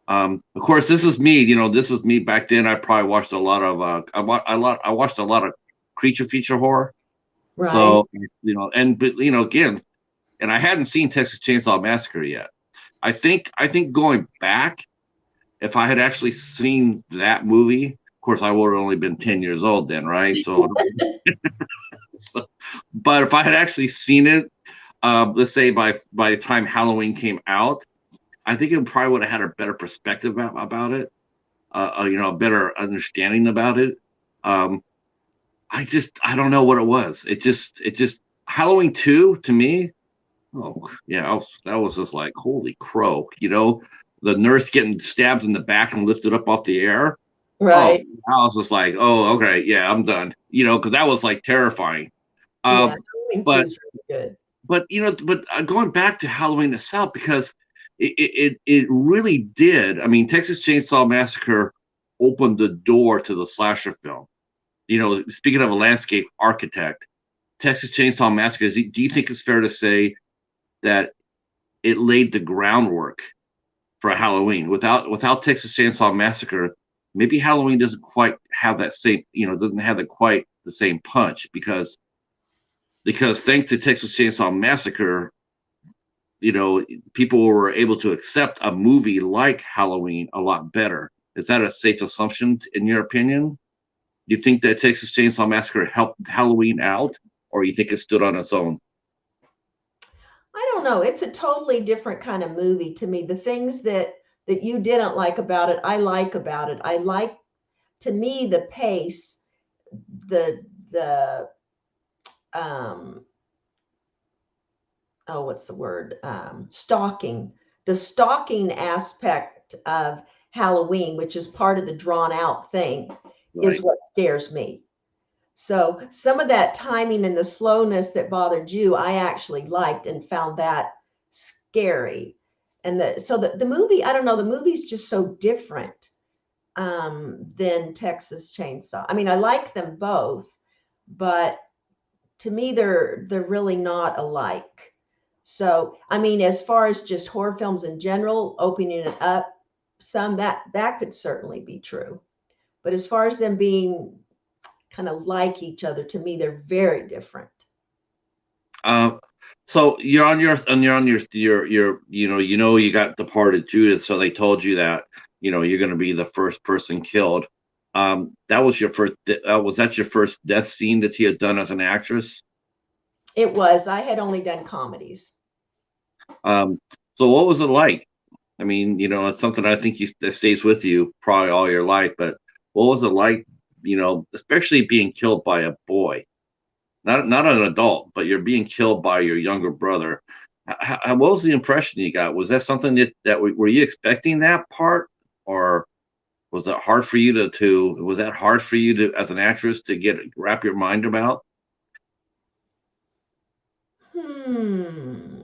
[SPEAKER 1] Of course, this is me. This is me back then. I probably watched a lot of. I watched a lot of creature feature horror.
[SPEAKER 2] Right.
[SPEAKER 1] So but again, and I hadn't seen Texas Chainsaw Massacre yet. I think going back, if I had actually seen that movie, of course I would have only been 10 years old then, right? But if I had actually seen it, let's say by the time Halloween came out, I think it probably would have had a better perspective about it, a better understanding about it. Um, I don't know what it was. It just Halloween 2 to me. Oh yeah, that was just like holy crow. The nurse getting stabbed in the back and lifted up off the air. Oh,
[SPEAKER 2] Right.
[SPEAKER 1] I was just like, oh okay, yeah, I'm done. Because that was like terrifying.
[SPEAKER 2] Yeah.
[SPEAKER 1] Um,
[SPEAKER 2] Halloween 2
[SPEAKER 1] but
[SPEAKER 2] is really good.
[SPEAKER 1] going back to Halloween itself because it really did. I mean, Texas Chainsaw Massacre opened the door to the slasher film. Speaking of a landscape architect, Texas Chainsaw Massacre. Do you think it's fair to say that it laid the groundwork for Halloween? Without Texas Chainsaw Massacre, maybe Halloween doesn't quite have that same, doesn't have quite the same punch because thanks to Texas Chainsaw Massacre, you know, people were able to accept a movie like Halloween a lot better. Is that a safe assumption in your opinion? Do you think that Texas Chainsaw Massacre helped Halloween out, or you think it stood on its own?
[SPEAKER 2] I don't know. It's a totally different kind of movie to me. The things that you didn't like about it, I like about it. I like, to me, the pace, the um oh, what's the word? Stalking. The stalking aspect of Halloween, which is part of the drawn out thing, is
[SPEAKER 1] Right.
[SPEAKER 2] what scares me. So some of that timing and the slowness that bothered you, I actually liked and found that scary. And the movie, I don't know, the movie's just so different than Texas Chainsaw. I mean, I like them both, but to me, they're really not alike. So, I mean, as far as just horror films in general, opening it up, some that could certainly be true. But as far as them being kind of like each other, to me, they're very different.
[SPEAKER 1] Uh, so you're on your you got the part of Judith, so they told you that you're going to be the first person killed. That was your first. Was that your first death scene that you had done as an actress?
[SPEAKER 2] It was. I had only done comedies.
[SPEAKER 1] Um, so what was it like? I mean, it's something I think that stays with you probably all your life. But what was it like? Especially being killed by a boy, not an adult, but you're being killed by your younger brother. What was the impression you got? Was that something that were you expecting that part, or was it hard for you to was that hard for you to as an actress to wrap your mind about?
[SPEAKER 2] Hmm.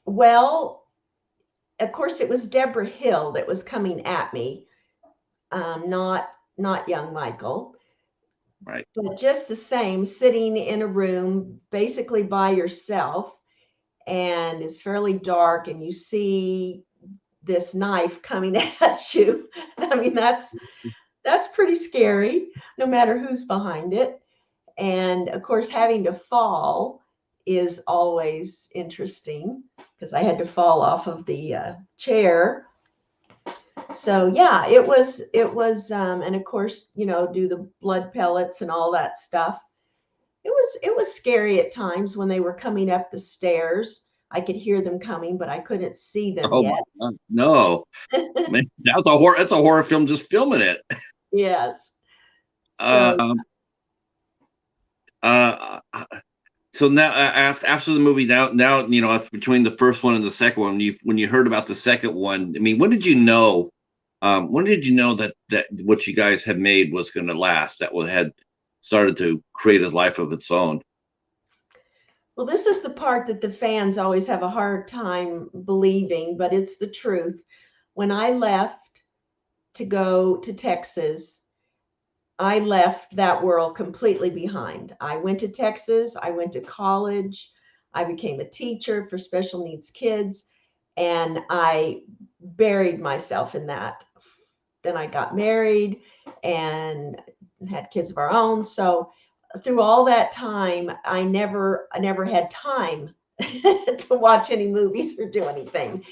[SPEAKER 2] Well, of course, it was Deborah Hill that was coming at me, not young Michael.
[SPEAKER 1] Right.
[SPEAKER 2] But just the same, sitting in a room basically by yourself, and it's fairly dark, and you see this knife coming at you. I mean, that's pretty scary, no matter who's behind it. And of course, having to fall is always interesting because I had to fall off of the chair. So yeah, it was, and of course, do the blood pellets and all that stuff. It was scary at times when they were coming up the stairs. I could hear them coming, but I couldn't see them
[SPEAKER 1] Oh my
[SPEAKER 2] yet.
[SPEAKER 1] God, no, man, that's a horror. That's a horror film. Just filming it.
[SPEAKER 2] Yes. So
[SPEAKER 1] Um, uh, so now after the movie, now between the first one and the second one, when you heard about the second one, I mean, when did you know? When did you know that what you guys had made was going to last? Had started to create a life of its own.
[SPEAKER 2] well, this is the part that the fans always have a hard time believing, but it's the truth. When I left to go to Texas, I left that world completely behind. I went to Texas, I went to college, I became a teacher for special needs kids, and I buried myself in that. Then I got married and had kids of our own. So through all that time, I never had time to watch any movies or do anything.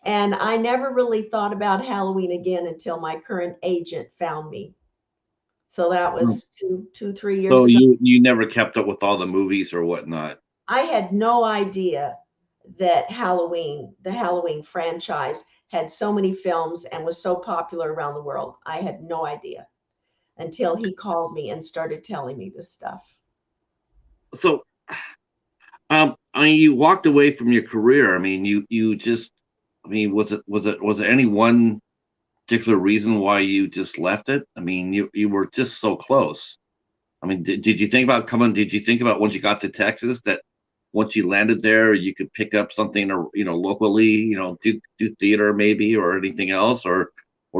[SPEAKER 2] And I never really thought about Halloween again until my current agent found me. So that
[SPEAKER 1] Hmm.
[SPEAKER 2] was 3 years
[SPEAKER 1] So
[SPEAKER 2] ago.
[SPEAKER 1] you never kept up with all the movies or whatnot.
[SPEAKER 2] I had no idea that the Halloween franchise had so many films and was so popular around the world. I had no idea until he called me and started telling me this stuff.
[SPEAKER 1] So I mean, you walked away from your career. I mean, you just, I mean, was it any one particular reason why you just left it? I mean, you were just so close. I mean, did you think about coming? Did you think about once you got to Texas that once you landed there, you could pick up something, or locally, do theater maybe or anything else, or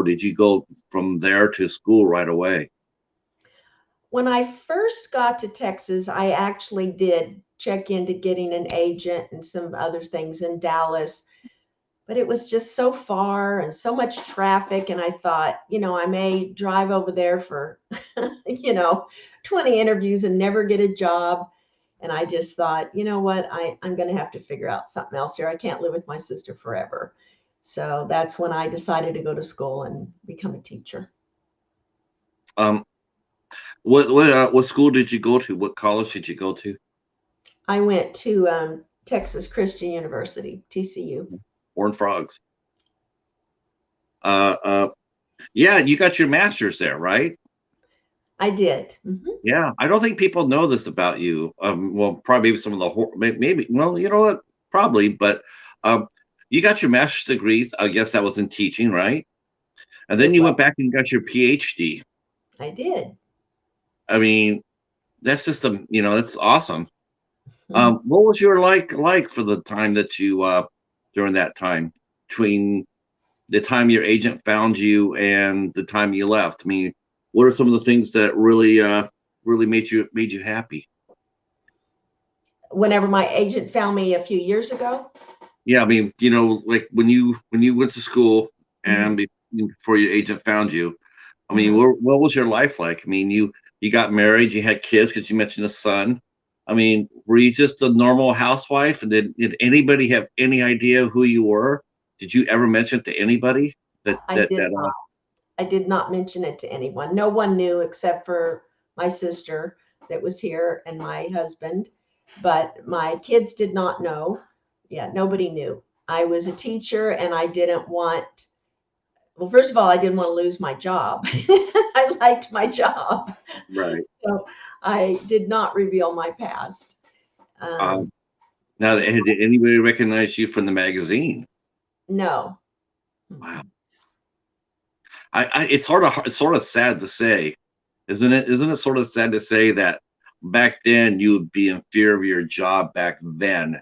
[SPEAKER 1] did you go from there to school right away?
[SPEAKER 2] When I first got to Texas, I actually did check into getting an agent and some other things in Dallas, but it was just so far and so much traffic. And I thought, I may drive over there for, you know, 20 interviews and never get a job. And I just thought, you know what, I'm going to have to figure out something else here. I can't live with my sister forever. So that's when I decided to go to school and become a teacher.
[SPEAKER 1] Um, what school did you go to? What college did you go to?
[SPEAKER 2] I went to Texas Christian University, TCU.
[SPEAKER 1] Horned Frogs. Uh, uh, yeah, you got your master's there, right?
[SPEAKER 2] I did. Mhm.
[SPEAKER 1] Yeah, I don't think people know this about you. Well, probably some of the maybe. Well, you know what? Probably, but um, you got your master's degrees. I guess that was in teaching, right? And then
[SPEAKER 2] It
[SPEAKER 1] you
[SPEAKER 2] was.
[SPEAKER 1] went back and got your PhD.
[SPEAKER 2] I did.
[SPEAKER 1] I mean, that's just that's awesome.
[SPEAKER 2] Mhm.
[SPEAKER 1] What was your like for the time that you during that time between the time your agent found you and the time you left? I mean, what are some of the things that really made you happy?
[SPEAKER 2] Whenever my agent found me a few years ago.
[SPEAKER 1] Yeah, I mean, like when you went to school and
[SPEAKER 2] Mhm.
[SPEAKER 1] before your agent found you, I mean,
[SPEAKER 2] Uh-huh.
[SPEAKER 1] what was your life like? I mean, you got married, you had kids because you mentioned a son. I mean, were you just a normal housewife? And did anybody have any idea who you were? Did you ever mention it to anybody that
[SPEAKER 2] I
[SPEAKER 1] that
[SPEAKER 2] did
[SPEAKER 1] that
[SPEAKER 2] not. I did not mention it to anyone. No one knew except for my sister that was here and my husband. But my kids did not know. Yeah, nobody knew. I was a teacher and I didn't want, well, first of all, I didn't want to lose my job. I liked my job.
[SPEAKER 1] right?
[SPEAKER 2] So I did not reveal my past. Um,
[SPEAKER 1] Um, Now, did anybody recognize you from the magazine?
[SPEAKER 2] no.
[SPEAKER 1] Wow, it's sort of sad to say, isn't it? Isn't it sort of sad to say that back then you would be in fear of your job back then,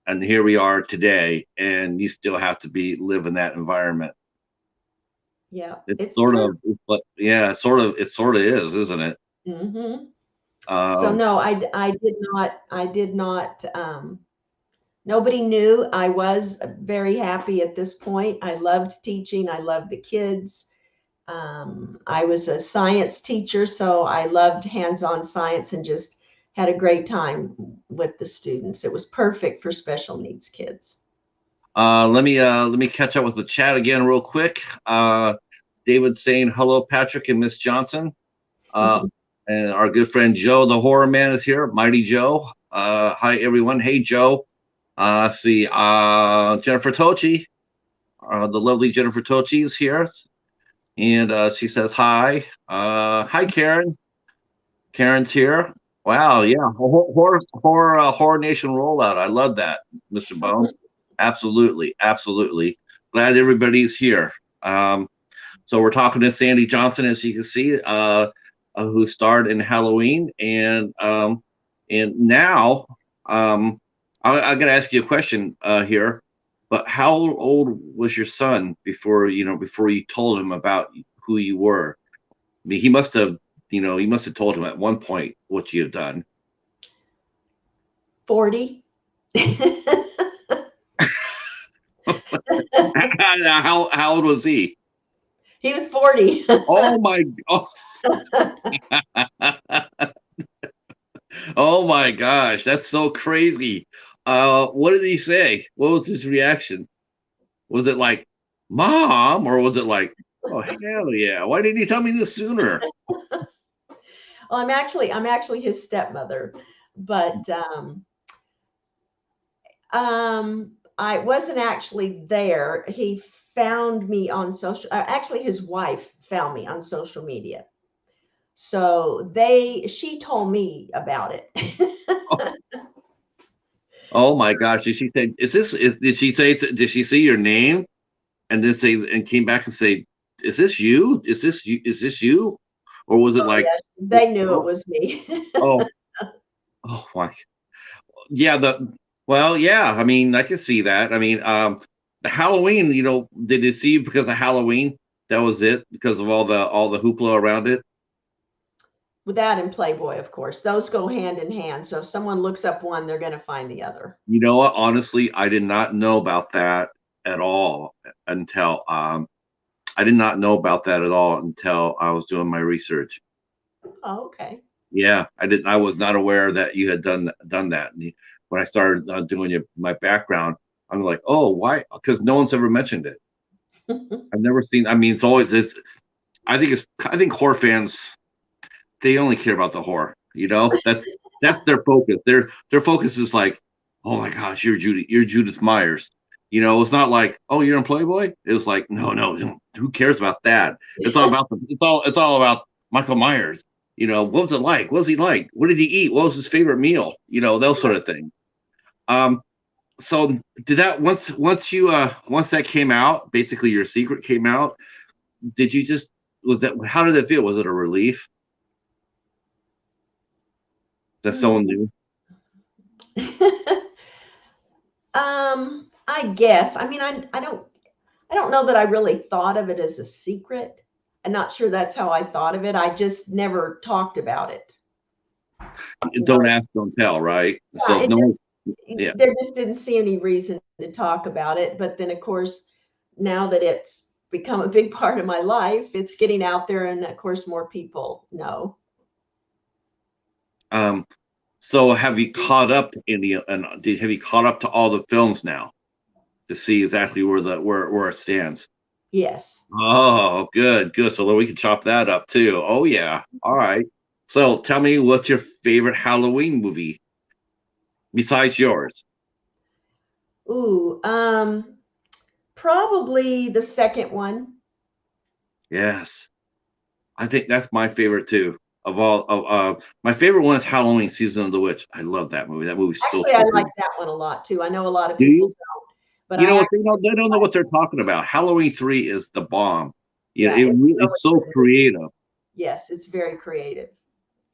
[SPEAKER 1] and here we are today, and you still have to live in that environment.
[SPEAKER 2] Yeah,
[SPEAKER 1] It's
[SPEAKER 2] it's
[SPEAKER 1] sort
[SPEAKER 2] brutal.
[SPEAKER 1] of, but yeah, it sort of is, isn't it?
[SPEAKER 2] Hmm. So
[SPEAKER 1] Um,
[SPEAKER 2] no, I did not Nobody knew. I was very happy at this point. I loved teaching. I loved the kids. I was a science teacher, so I loved hands-on science and just had a great time with the students. It was perfect for special needs kids.
[SPEAKER 1] Let me catch up with the chat again real quick. David saying hello, Patrick and Miss Johnson. And our good friend Joe, the horror man, is here. Mighty Joe. Hi everyone. Hey Joe. See Jennifer Tochi. The lovely Jennifer Tochi is here, and she says hi. Hi Karen. Karen's here. Wow, yeah, horror nation rollout. I love that, Mr. Bones. Absolutely, absolutely. Glad everybody's here. So we're talking to Sandy Johnson, as you can see, who starred in Halloween, and now I got to ask you a question here. But how old was your son before you told him about who you were? I mean, he must have told him at one point what you had done.
[SPEAKER 2] 40.
[SPEAKER 1] How old was he?
[SPEAKER 2] He was 40.
[SPEAKER 1] Oh my! Oh my gosh, that's so crazy. What did he say? What was his reaction? Was it like, "Mom," or was it like, "Oh hell yeah! Why didn't you tell me this sooner?"
[SPEAKER 2] Well, I'm actually his stepmother, but I wasn't actually there. He found me on social. Actually, his wife found me on social media. So she told me about it.
[SPEAKER 1] Oh my gosh! Did she say? Did she say? Did she see your name and then say and came back and say, "Is this you? Is this you? Is this you?" Or was it
[SPEAKER 2] Oh,
[SPEAKER 1] like,
[SPEAKER 2] yes, they knew it was me.
[SPEAKER 1] oh, oh my, yeah, well, yeah, I mean, I can see that. I mean, the Halloween, did they see you because of Halloween? That was it because of all the hoopla around it.
[SPEAKER 2] With that and Playboy, of course, those go hand in hand. So if someone looks up one, they're going to find the other.
[SPEAKER 1] You know what? Honestly, I did not know about that at all until I did not know about that at all until I was doing my research.
[SPEAKER 2] Oh, okay.
[SPEAKER 1] Yeah, I didn't. I was not aware that you had done that. And when I started doing my background, I'm like, oh, why? Because no one's ever mentioned it. I've never seen. I mean, I think horror fans, they only care about the horror. That's their focus. Their focus is like, oh my gosh, you're Judith Myers. It's not like, oh, you're in Playboy. It was like, no, who cares about that? It's all about Michael Myers. What was it like? What was he like? What did he eat? What was his favorite meal? Those sort of things. So did that once that came out, basically your secret came out, did you just how did it feel? Was it a relief that someone knew?
[SPEAKER 2] I guess. I mean, I don't know that I really thought of it as a secret. I'm not sure that's how I thought of it. I just never talked about it.
[SPEAKER 1] Don't ask, don't tell, right? So
[SPEAKER 2] Yeah,
[SPEAKER 1] no, yeah.
[SPEAKER 2] there just didn't see any reason to talk about it. But then, of course, now that it's become a big part of my life, it's getting out there, and of course, more people know.
[SPEAKER 1] So have you caught up have you caught up to all the films now to see exactly where it stands?
[SPEAKER 2] Yes.
[SPEAKER 1] Oh, good. So then we can chop that up too. Oh yeah. All right. So tell me, what's your favorite Halloween movie besides yours?
[SPEAKER 2] Ooh, probably the second one.
[SPEAKER 1] Yes, I think that's my favorite too. Of all, my favorite one is Halloween: Season of the Witch. I love that movie. That movie's so
[SPEAKER 2] Actually, I
[SPEAKER 1] good.
[SPEAKER 2] like that one a lot too. I know a lot of
[SPEAKER 1] Do
[SPEAKER 2] people
[SPEAKER 1] you?
[SPEAKER 2] don't, but
[SPEAKER 1] You
[SPEAKER 2] I
[SPEAKER 1] know what?
[SPEAKER 2] actually
[SPEAKER 1] They don't know what they're talking about. Halloween 3 is the bomb.
[SPEAKER 2] yeah,
[SPEAKER 1] It's so creative.
[SPEAKER 2] yes, it's very creative.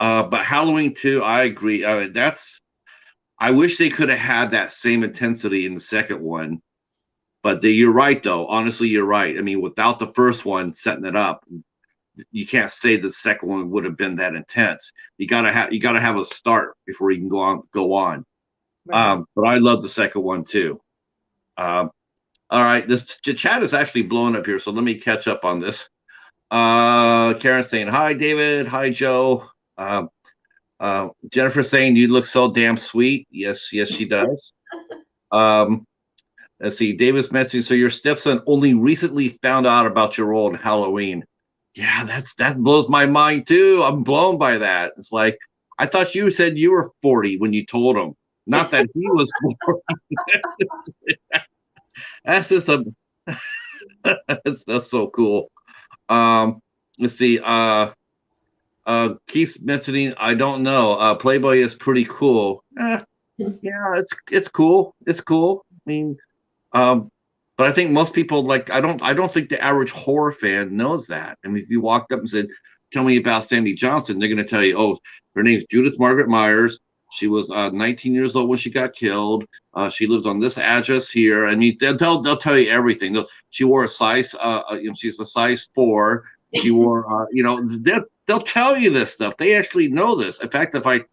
[SPEAKER 1] But Halloween 2, I agree. I wish they could have had that same intensity in the second one. But you're right, though. Honestly, you're right. I mean, without the first one setting it up, you can't say the second one would have been that intense. You gotta have a start before you can go on.
[SPEAKER 2] Right.
[SPEAKER 1] But I love the second one too. Um, all right, this chat is actually blowing up here, so let me catch up on this. Karen saying hi, David. Hi, Joe. Um, Jennifer saying you look so damn sweet. Yes, yes, she does. Um, let's see. David's mentioning so your stepson only recently found out about your role in Halloween. Yeah, that blows my mind too. I'm blown by that. It's like I thought you said you were 40 when you told him, not that he was 40. That's just a that's so cool. Um, let's see. Keith's mentioning I don't know. Playboy is pretty cool. Yeah, it's cool. It's cool. I mean, um, but I think most people like I don't think the average horror fan knows that. I mean, if you walked up and said, "Tell me about Sandy Johnson," they're going to tell you, "Oh, her name's Judith Margaret Myers. She was 19 years old when she got killed. She lives on this address here." I mean, they'll tell you everything. She wore a size, she's a size 4. She wore, they'll tell you this stuff. They actually know this. In fact, if I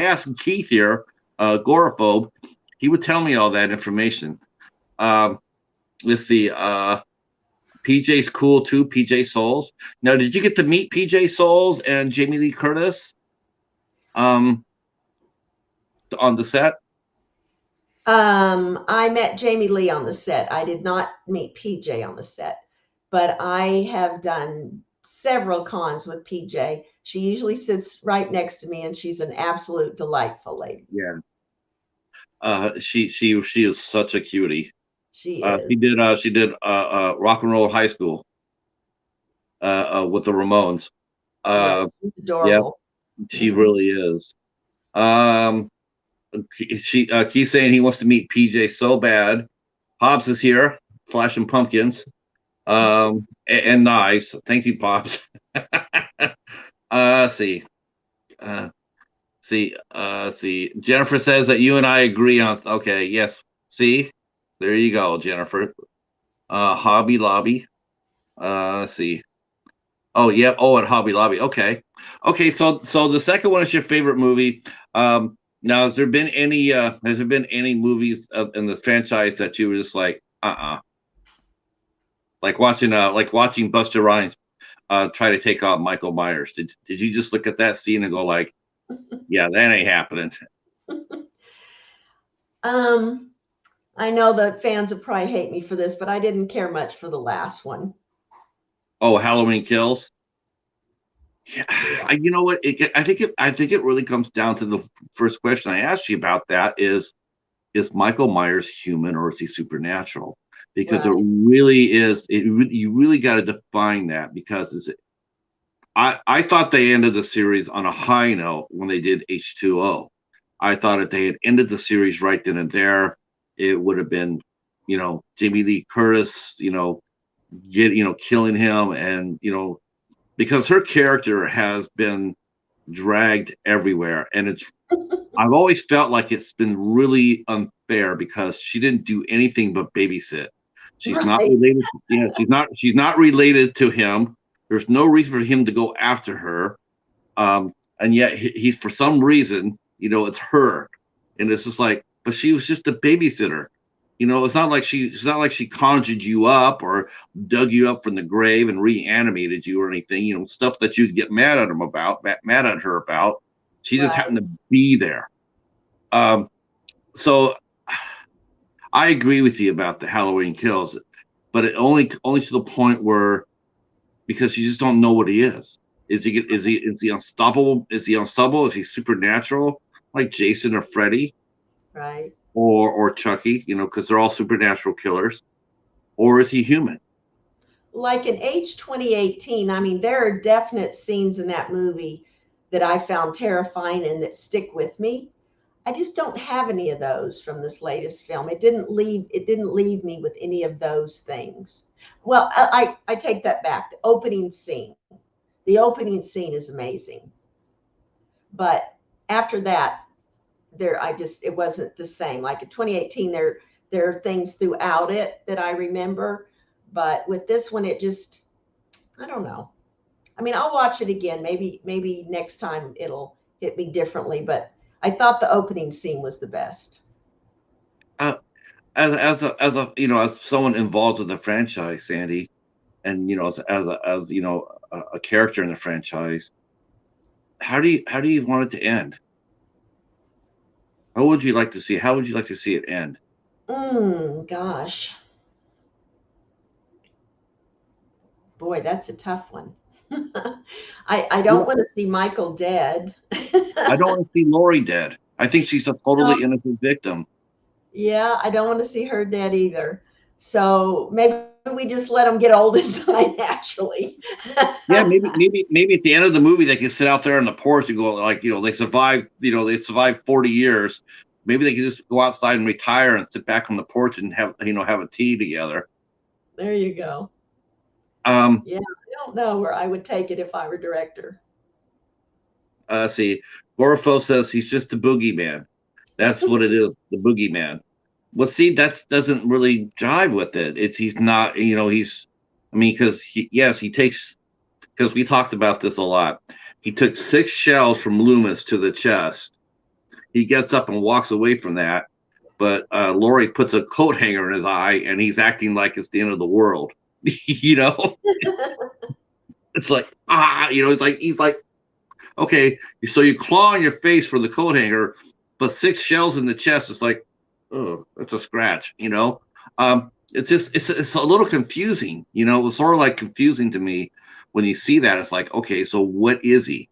[SPEAKER 1] asked Keith here, agoraphobe, he would tell me all that information. Um, let's see. PJ's cool too. PJ Souls. Now, did you get to meet PJ Souls and Jamie Lee Curtis um, on the set?
[SPEAKER 2] I met Jamie Lee on the set. I did not meet PJ on the set, but I have done several cons with PJ. She usually sits right next to me, and she's an absolute delightful lady.
[SPEAKER 1] Yeah. She is such a cutie.
[SPEAKER 2] She is.
[SPEAKER 1] She did Rock and Roll High School with the Ramones.
[SPEAKER 2] Yeah,
[SPEAKER 1] Uh,
[SPEAKER 2] she's
[SPEAKER 1] yeah,
[SPEAKER 2] adorable.
[SPEAKER 1] she
[SPEAKER 2] Mhm.
[SPEAKER 1] really is. Um, Keith's saying he wants to meet PJ so bad. Hobbs is here, flashing pumpkins and knives. Thank you, Pops. See. Uh, see. Jennifer says that you and I agree on. Okay, yes. See, there you go, Jennifer. Hobby Lobby. See. Oh, yeah. Oh, at Hobby Lobby. Okay. So the second one is your favorite movie. Now, has there been any movies in the franchise that you were just like, like watching Buster Rhymes try to take out Michael Myers? Did you just look at that scene and go like, yeah, that ain't happening?
[SPEAKER 2] Um, I know that fans will probably hate me for this, but I didn't care much for the last one.
[SPEAKER 1] Oh, Halloween Kills. Yeah,
[SPEAKER 2] Yeah.
[SPEAKER 1] you know what? I think it really comes down to the first question I asked you about. That is Michael Myers human or is he supernatural? Because it
[SPEAKER 2] Right.
[SPEAKER 1] really is. You really got to define that because I thought they ended the series on a high note when they did H2O. I thought if they had ended the series right then and there, it would have been, Jamie Lee Curtis, killing him, and because her character has been dragged everywhere, and I've always felt like it's been really unfair because she didn't do anything but babysit. She's not
[SPEAKER 2] Right.
[SPEAKER 1] related. Yeah, she's not related to him. There's no reason for him to go after her. And yet he's for some reason, it's her, and it's just like, but she was just a babysitter. It's not like she conjured you up or dug you up from the grave and reanimated you or anything. Stuff that you'd get mad at mad at her about. She just
[SPEAKER 2] Right.
[SPEAKER 1] happened to be there. Um, so I agree with you about the Halloween Kills, but it only to the point where because you just don't know what he is. Is he unstoppable? Is he unstoppable? Is he supernatural like Jason or Freddy
[SPEAKER 2] Right.
[SPEAKER 1] or Chucky? Because they're all supernatural killers. Or is he human?
[SPEAKER 2] Like in H 2018, I mean, there are definite scenes in that movie that I found terrifying and that stick with me. I just don't have any of those from this latest film. It didn't leave me with any of those things. Well, I take that back. The opening scene. The opening scene is amazing. But after that, it wasn't the same. Like in 2018, there are things throughout it that I remember. But with this one, I don't know. I mean, I'll watch it again. Maybe next time it'll hit me differently. But I thought the opening scene was the best.
[SPEAKER 1] as someone involved with the franchise, Sandy, and as a character in the franchise, how do you want it to end? How would you like to see it end?
[SPEAKER 2] Gosh, boy, that's a tough one. I
[SPEAKER 1] You
[SPEAKER 2] don't
[SPEAKER 1] know,
[SPEAKER 2] want to see Michael dead.
[SPEAKER 1] I don't want to see Lori dead. I think she's a
[SPEAKER 2] No,
[SPEAKER 1] totally innocent victim.
[SPEAKER 2] yeah, I don't want to see her dead either. So maybe we just let them get old and die naturally.
[SPEAKER 1] Yeah, maybe at the end of the movie they can sit out there on the porch and go like, they survived 40 years. Maybe they can just go outside and retire and sit back on the porch and have a tea together.
[SPEAKER 2] There you go.
[SPEAKER 1] Um,
[SPEAKER 2] Yeah, I don't know where I would take it if I were director.
[SPEAKER 1] see, Gorfo says he's just a boogeyman. That's what it is, the boogeyman. Well, see, that doesn't really jive with it. He's not, I mean, because yes, he takes, because we talked about this a lot. He took 6 shells from Loomis to the chest. He gets up and walks away from that, but Lori puts a coat hanger in his eye, and he's acting like it's the end of the world. you know, it's like he's like, okay, so you claw on your face for the coat hanger, but 6 shells in the chest is like, oh, that's a scratch. It's just it's a little confusing. It was sort of like confusing to me when you see that. It's like, okay, so what is he?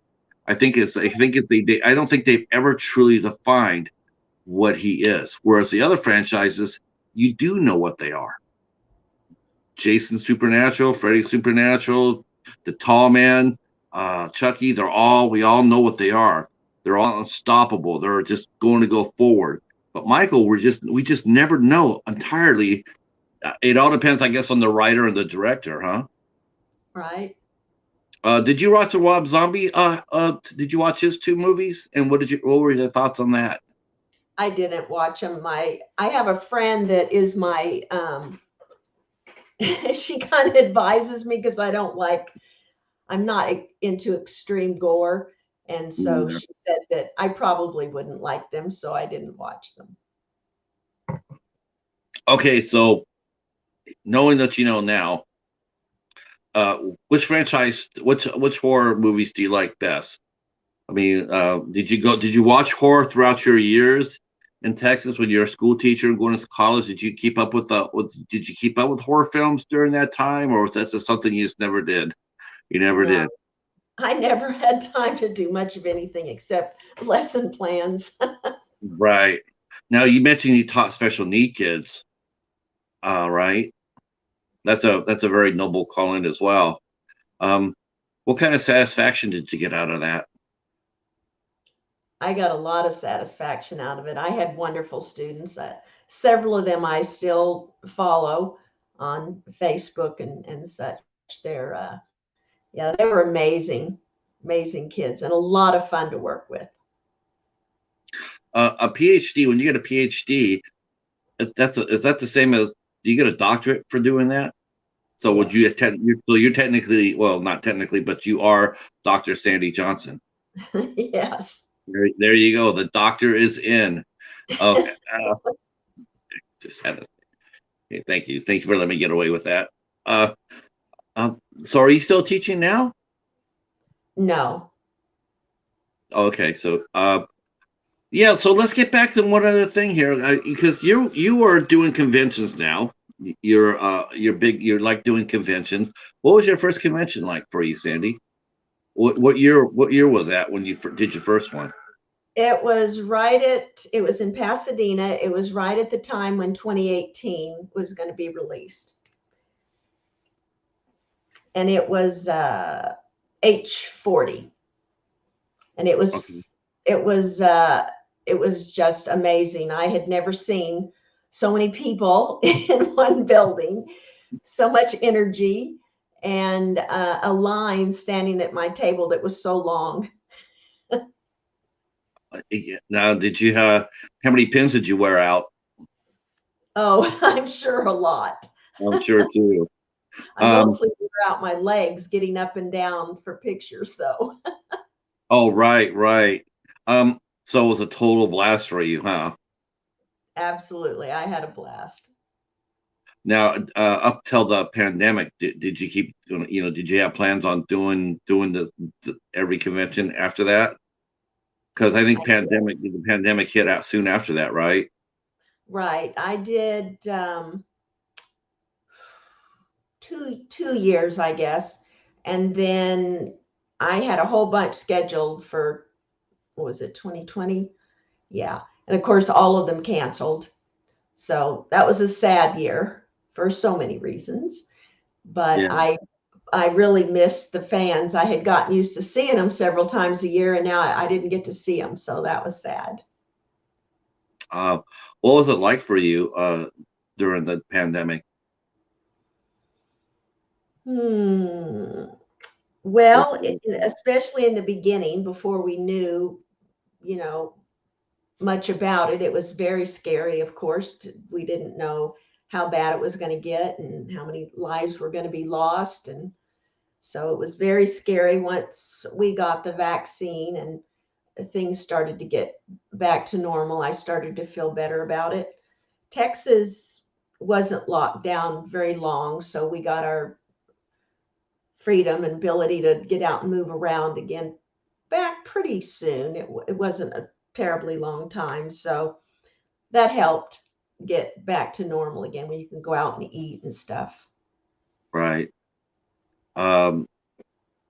[SPEAKER 1] I don't think they've ever truly defined what he is. Whereas the other franchises, you do know what they are. Jason Supernatural, Freddy Supernatural, the Tall Man, Chucky. We all know what they are. They're all unstoppable. They're just going to go forward. But Michael, we just never know entirely. It all depends, I guess, on the writer and the director, huh?
[SPEAKER 2] Right.
[SPEAKER 1] Did you watch the Rob Zombie? Did you watch his 2 movies? And what were your thoughts on that?
[SPEAKER 2] I didn't watch them. I have a friend that is my she kind of advises me because I'm not into extreme gore. And so
[SPEAKER 1] Mm.
[SPEAKER 2] she said that I probably wouldn't like them, so I didn't watch them.
[SPEAKER 1] Okay, so knowing that you know now, which horror movies do you like best? I mean, did you watch horror throughout your years in Texas when you're a school teacher and going to college? Did you keep up with horror films during that time, or was that just something you just never did? You never
[SPEAKER 2] No,
[SPEAKER 1] did.
[SPEAKER 2] I never had time to do much of anything except lesson plans.
[SPEAKER 1] Right. Now you mentioned you taught special need kids. Right. That's a very noble calling as well. Um, what kind of satisfaction did you get out of that?
[SPEAKER 2] I got a lot of satisfaction out of it. I had wonderful students. Several of them I still follow on Facebook and such. They're yeah, they were amazing, amazing kids and a lot of fun to work with.
[SPEAKER 1] A PhD. When you get a PhD, is that the same as, do you get a doctorate for doing that? So would
[SPEAKER 2] Yes.
[SPEAKER 1] you attend? You're technically, well, not technically, but you are Dr. Sandy Johnson.
[SPEAKER 2] Yes.
[SPEAKER 1] There you go. The doctor is in. Okay. Just had to. Okay, thank you for letting me get away with that. Uh, so are you still teaching now?
[SPEAKER 2] No.
[SPEAKER 1] Okay, so yeah. So let's get back to one other thing here, because you are doing conventions now. You're big. You're like doing conventions. What was your first convention like for you, Sandy? What year was that when you did your first one?
[SPEAKER 2] It was in Pasadena. It was right at the time when 2018 was going to be released. And it was H40. And
[SPEAKER 1] Okay.
[SPEAKER 2] it was uh it was just amazing. I had never seen so many people in one building, so much energy, and a line standing at my table that was so long.
[SPEAKER 1] Yeah. Now, how many pins did you wear out?
[SPEAKER 2] Oh, I'm sure a lot.
[SPEAKER 1] I'm sure too.
[SPEAKER 2] I
[SPEAKER 1] Um,
[SPEAKER 2] mostly wore out my legs getting up and down for pictures, though.
[SPEAKER 1] oh, right, right. So it was a total blast for you, huh?
[SPEAKER 2] Absolutely. I had a blast.
[SPEAKER 1] Now, up till the pandemic, did you keep doing, did you have plans on doing the every convention after that? Because I think
[SPEAKER 2] I did.
[SPEAKER 1] the pandemic hit out soon after that, right?
[SPEAKER 2] Right. I did 2 years, I guess. And then I had a whole bunch scheduled for, what was it, 2020? Yeah. And of course, all of them canceled. So that was a sad year for so many reasons. But
[SPEAKER 1] Yeah.
[SPEAKER 2] I really missed the fans. I had gotten used to seeing them several times a year, and now I didn't get to see them. So that was sad.
[SPEAKER 1] Uh, what was it like for you during the pandemic?
[SPEAKER 2] Hmm.
[SPEAKER 1] With
[SPEAKER 2] Well, especially in the beginning, before we knew, you know, much about it, it was very scary. Of course, we didn't know how bad it was going to get and how many lives were going to be lost, and so it was very scary once we got the vaccine and things started to get back to normal. I started to feel better about it. Texas wasn't locked down very long, so we got our freedom and ability to get out and move around again back pretty soon. It wasn't a terribly long time, so that helped get back to normal again when you can go out and eat and stuff.
[SPEAKER 1] right. Um,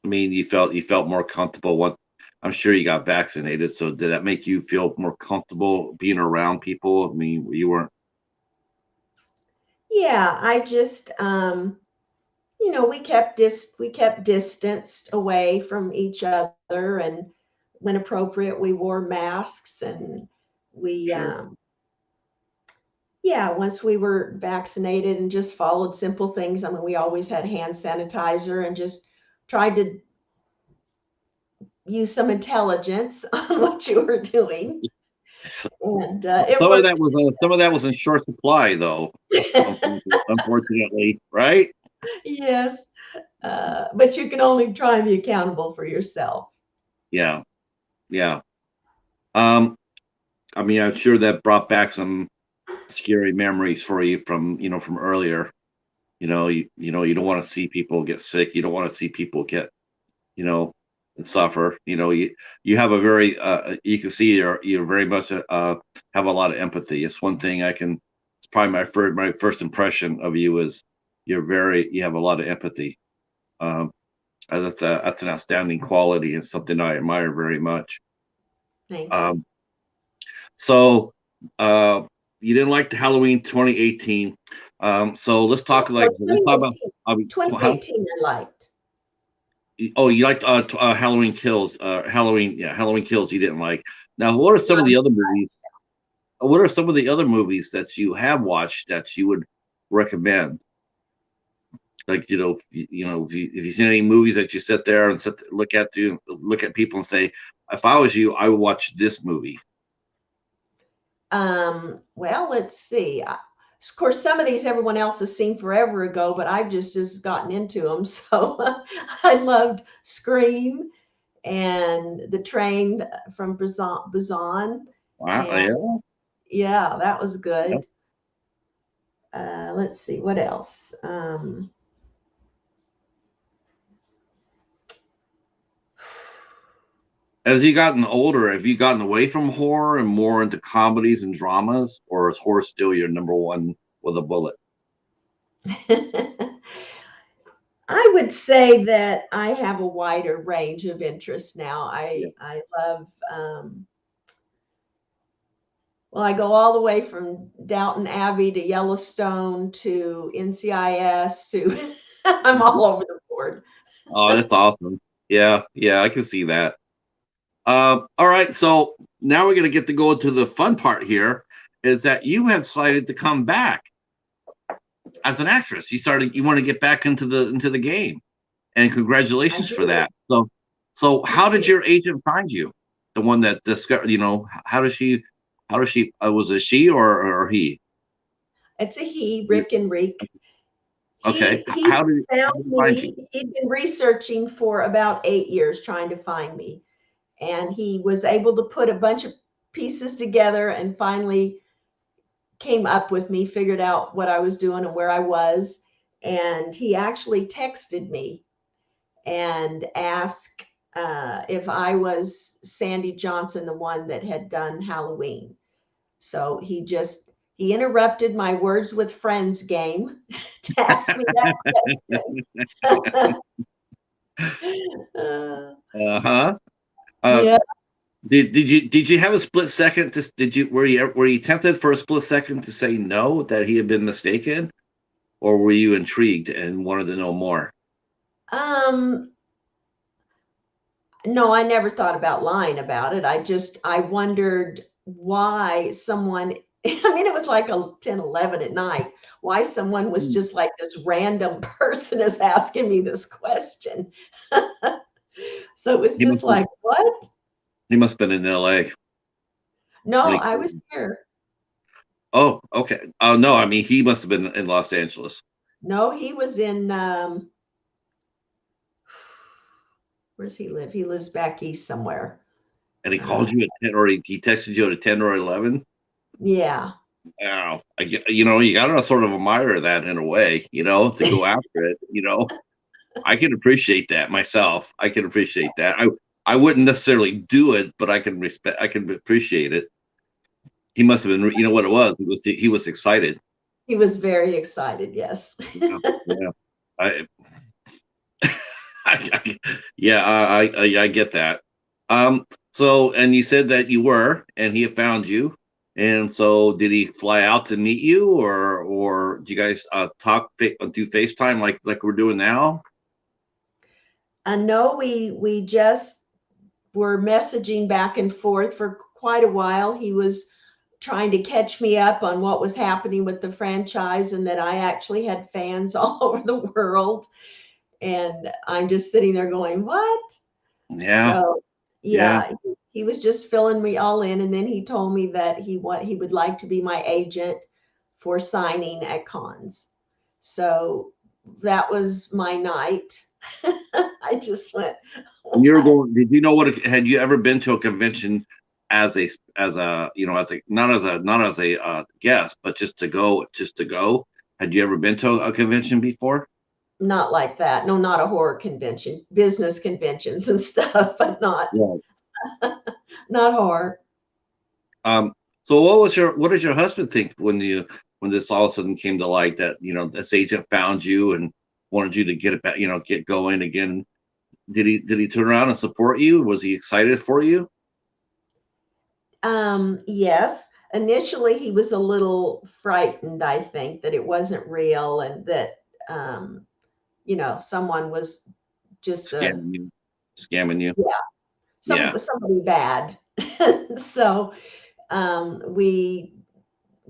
[SPEAKER 1] I mean, you felt more comfortable. What I'm sure you got vaccinated, so did that make you feel more comfortable being around people? I mean, you weren't.
[SPEAKER 2] Yeah, I just we kept distanced away from each other, and when appropriate we wore masks, and we
[SPEAKER 1] Sure.
[SPEAKER 2] yeah, once we were vaccinated and just followed simple things. I mean, we always had hand sanitizer and just tried to use some intelligence on what you were doing, and it worked.
[SPEAKER 1] Some of that was in short supply, though. Unfortunately, right?
[SPEAKER 2] Yes, but you can only try and be accountable for yourself.
[SPEAKER 1] Yeah, yeah. Um, I mean, I'm sure that brought back some scary memories for you from from earlier. You don't want to see people get sick. You don't want to see people get you know and suffer. You have a very you can see you're very much have a lot of empathy. It's one thing I can. It's probably my first impression of you is you have a lot of empathy. Um, that's an outstanding quality and something I admire very much.
[SPEAKER 2] Thank you.
[SPEAKER 1] Um, so uh, you didn't like the Halloween 2018. So
[SPEAKER 2] No,
[SPEAKER 1] let's talk about. I mean, how,
[SPEAKER 2] 2018 I liked.
[SPEAKER 1] oh, you liked Halloween Kills. Halloween Kills. You didn't like. Now, what are some of the other movies? What are some of the other movies that you have watched that you would recommend? Like if you seen any movies that you sit there and look at people and say, if I was you, I would watch this movie.
[SPEAKER 2] Well, let's see. Of course, some of these everyone else has seen forever ago, but I've just gotten into them. So I loved Scream and The Train from Busan.
[SPEAKER 1] Wow,
[SPEAKER 2] And
[SPEAKER 1] yeah,
[SPEAKER 2] yeah, that was
[SPEAKER 1] yeah.
[SPEAKER 2] good. Let's see, what else?
[SPEAKER 1] As you gotten older, have you gotten away from horror and more into comedies and dramas, or is horror still your number one with a bullet?
[SPEAKER 2] I would say that I have a wider range of interests now.
[SPEAKER 1] Yeah.
[SPEAKER 2] I love well, I go all the way from Downton Abbey to Yellowstone to NCIS to I'm all over the board.
[SPEAKER 1] Oh, that's awesome. Yeah, yeah, I can see that. All right, so now we're gonna get to go to the fun part here. Is that you have decided to come back as an actress? You want to get back into the game, and
[SPEAKER 2] I
[SPEAKER 1] congratulations for
[SPEAKER 2] do.
[SPEAKER 1] that. So how
[SPEAKER 2] Thank
[SPEAKER 1] did
[SPEAKER 2] you.
[SPEAKER 1] your agent find you? The one that discovered, how does she? Was it she or he?
[SPEAKER 2] It's a he, Rick and Reek.
[SPEAKER 1] Okay,
[SPEAKER 2] He
[SPEAKER 1] how
[SPEAKER 2] found
[SPEAKER 1] did he find you?
[SPEAKER 2] me. He'd been researching for about 8 years trying to find me, and he was able to put a bunch of pieces together and finally came up with me, figured out what I was doing and where I was. And he actually texted me and asked if I was Sandy Johnson, the one that had done Halloween. So he interrupted my Words with Friends game to ask me that question.
[SPEAKER 1] Uh-huh. Uh,
[SPEAKER 2] Yeah.
[SPEAKER 1] did you have a split second to were you tempted for a split second to say no, that he had been mistaken, or were you intrigued and wanted to know more?
[SPEAKER 2] Um, no, I never thought about lying about it. I wondered why someone, I mean, it was like 10, 11 at night, why someone was
[SPEAKER 1] Hmm.
[SPEAKER 2] just like this random person is asking me this question. So it was
[SPEAKER 1] He
[SPEAKER 2] just
[SPEAKER 1] must have,
[SPEAKER 2] like, what?
[SPEAKER 1] he must have been in L.A. when
[SPEAKER 2] No,
[SPEAKER 1] he
[SPEAKER 2] I was
[SPEAKER 1] came.
[SPEAKER 2] here.
[SPEAKER 1] Oh, okay. Oh no, I mean he must have been in Los Angeles,
[SPEAKER 2] No, he was in, where does he live? He lives back east somewhere.
[SPEAKER 1] and he
[SPEAKER 2] Uh,
[SPEAKER 1] called you at 10, or he texted you at 10 or 11.
[SPEAKER 2] yeah.
[SPEAKER 1] Wow, you gotta sort of admire that in a way, to go after it. I can appreciate that myself. I can appreciate that. I wouldn't necessarily do it, but I can appreciate it. He must have been, you know what it was? He was excited.
[SPEAKER 2] He was very excited. Yes.
[SPEAKER 1] Yeah, yeah. I, yeah, I get that. So, and you said that you were, and he had found you, and so did he fly out to meet you, or do you guys talk do FaceTime like we're doing now?
[SPEAKER 2] No, we just were messaging back and forth for quite a while. He was trying to catch me up on what was happening with the franchise and that I actually had fans all over the world. And I'm just sitting there going, what?
[SPEAKER 1] Yeah,
[SPEAKER 2] So
[SPEAKER 1] yeah.
[SPEAKER 2] yeah, he was just filling me all in. And then he told me that he would like to be my agent for signing at cons. So that was my night. I just went,
[SPEAKER 1] And you're
[SPEAKER 2] what?
[SPEAKER 1] going. Did you know had you ever been to a convention not as a guest, but just to go? Had you ever been to a convention before?
[SPEAKER 2] Not like that. No, not a horror convention, business conventions and stuff, but
[SPEAKER 1] Yeah.
[SPEAKER 2] not horror.
[SPEAKER 1] Um, so what does your husband think when this all of a sudden came to light that this agent found you and wanted you to get it back, get going again? Did he turn around and support you? Was he excited for you?
[SPEAKER 2] Yes. Initially, he was a little frightened, I think, that it wasn't real and that, someone was just
[SPEAKER 1] Scamming you, scamming you.
[SPEAKER 2] yeah,
[SPEAKER 1] Yeah.
[SPEAKER 2] somebody bad. So we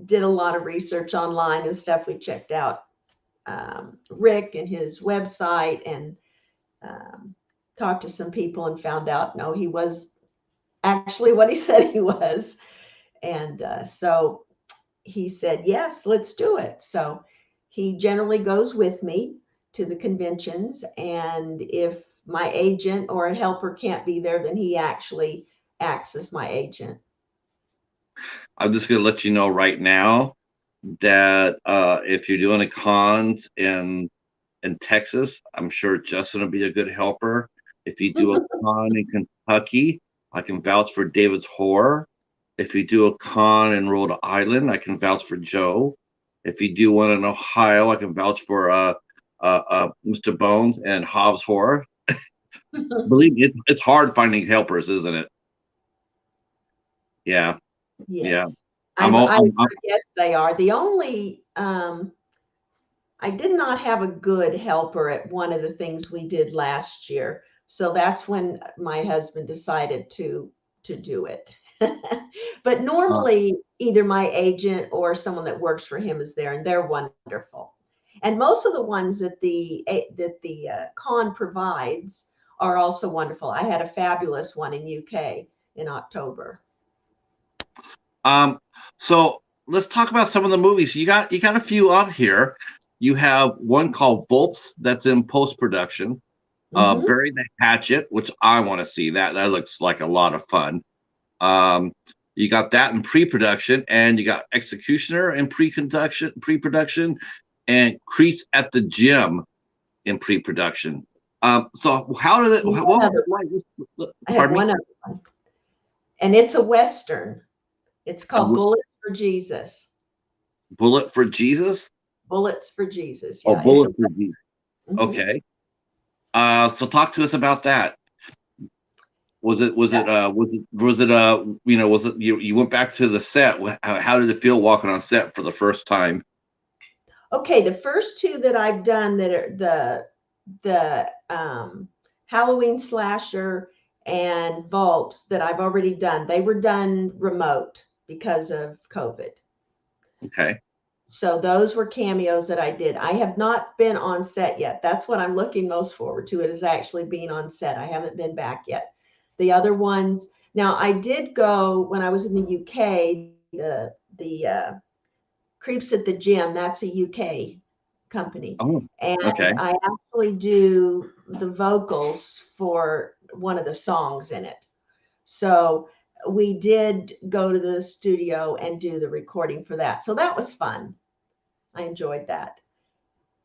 [SPEAKER 2] did a lot of research online and stuff. We checked out Rick and his website and um, talked to some people and found out no, he was actually what he said he was. And so he said, yes, let's do it. So he generally goes with me to the conventions. And if my agent or a helper can't be there, then he actually acts as my agent.
[SPEAKER 1] I'm just gonna let you know right now that if you're doing a cons in Texas, I'm sure Justin will be a good helper. If you do a con in Kentucky, I can vouch for David's Horror. If you do a con in Rhode Island, I can vouch for Joe. If you do one in Ohio, I can vouch for Mr. Bones and Hobbs Horror. Believe me, it's hard finding helpers, isn't it? Yeah, yeah.
[SPEAKER 2] Yes,
[SPEAKER 1] I'm, all,
[SPEAKER 2] I guess they are. The only, I did not have a good helper at one of the things we did last year. So that's when my husband decided to do it. But
[SPEAKER 1] uh,
[SPEAKER 2] normally either my agent or someone that works for him is there and they're wonderful. And most of the ones that the con provides are also wonderful. I had a fabulous one in UK in October.
[SPEAKER 1] Um, so let's talk about some of the movies. You got a few up here. You have one called Volps that's in post production.
[SPEAKER 2] Hmm.
[SPEAKER 1] Bury the Hatchet, which I want to see. That looks like a lot of fun. Um, You got that in pre-production, and you got Executioner in pre-production, and Creeps at the Gym in pre-production. So how did it? What was it like?
[SPEAKER 2] I have
[SPEAKER 1] Pardon me?
[SPEAKER 2] one other one, and it's a Western. It's called Bullets for Jesus.
[SPEAKER 1] Bullet for Jesus?
[SPEAKER 2] Bullets for Jesus.
[SPEAKER 1] Oh,
[SPEAKER 2] Yeah, it's a.
[SPEAKER 1] Bullet for Jesus.
[SPEAKER 2] Mhm.
[SPEAKER 1] Okay. So talk to us about that. Was it you went back to the set? How did it feel walking on set for the first time?
[SPEAKER 2] Okay, the first two that I've done that are the Halloween slasher and Vulps that I've already done, they were done remote because of COVID.
[SPEAKER 1] Okay.
[SPEAKER 2] So those were cameos that I did. I have not been on set yet. That's what I'm looking most forward to. It is actually being on set. I haven't been back yet. The other ones, now I did go when I was in the UK, the Creeps at the Gym, that's a UK company.
[SPEAKER 1] Oh,
[SPEAKER 2] And
[SPEAKER 1] okay.
[SPEAKER 2] I actually do the vocals for one of the songs in it. So we did go to the studio and do the recording for that. So that was fun. I enjoyed that.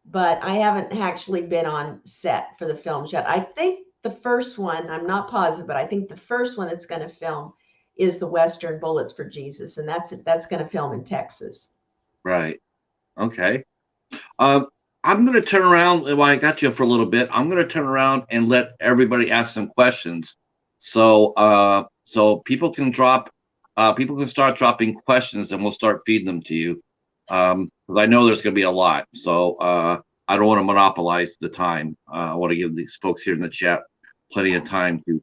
[SPEAKER 2] But I haven't actually been on set for the films yet. I think the first one, I'm not positive, but I think the first one that's going to film is the Western Bullets for Jesus, and that's going to film in Texas.
[SPEAKER 1] Right. Okay. Um, I'm going to turn around while I got you for a little bit. I'm going to turn around and let everybody ask some questions. So people can start dropping questions, and we'll start feeding them to you. Because I know there's going to be a lot. So I don't want to monopolize the time. I want to give these folks here in the chat plenty of time to.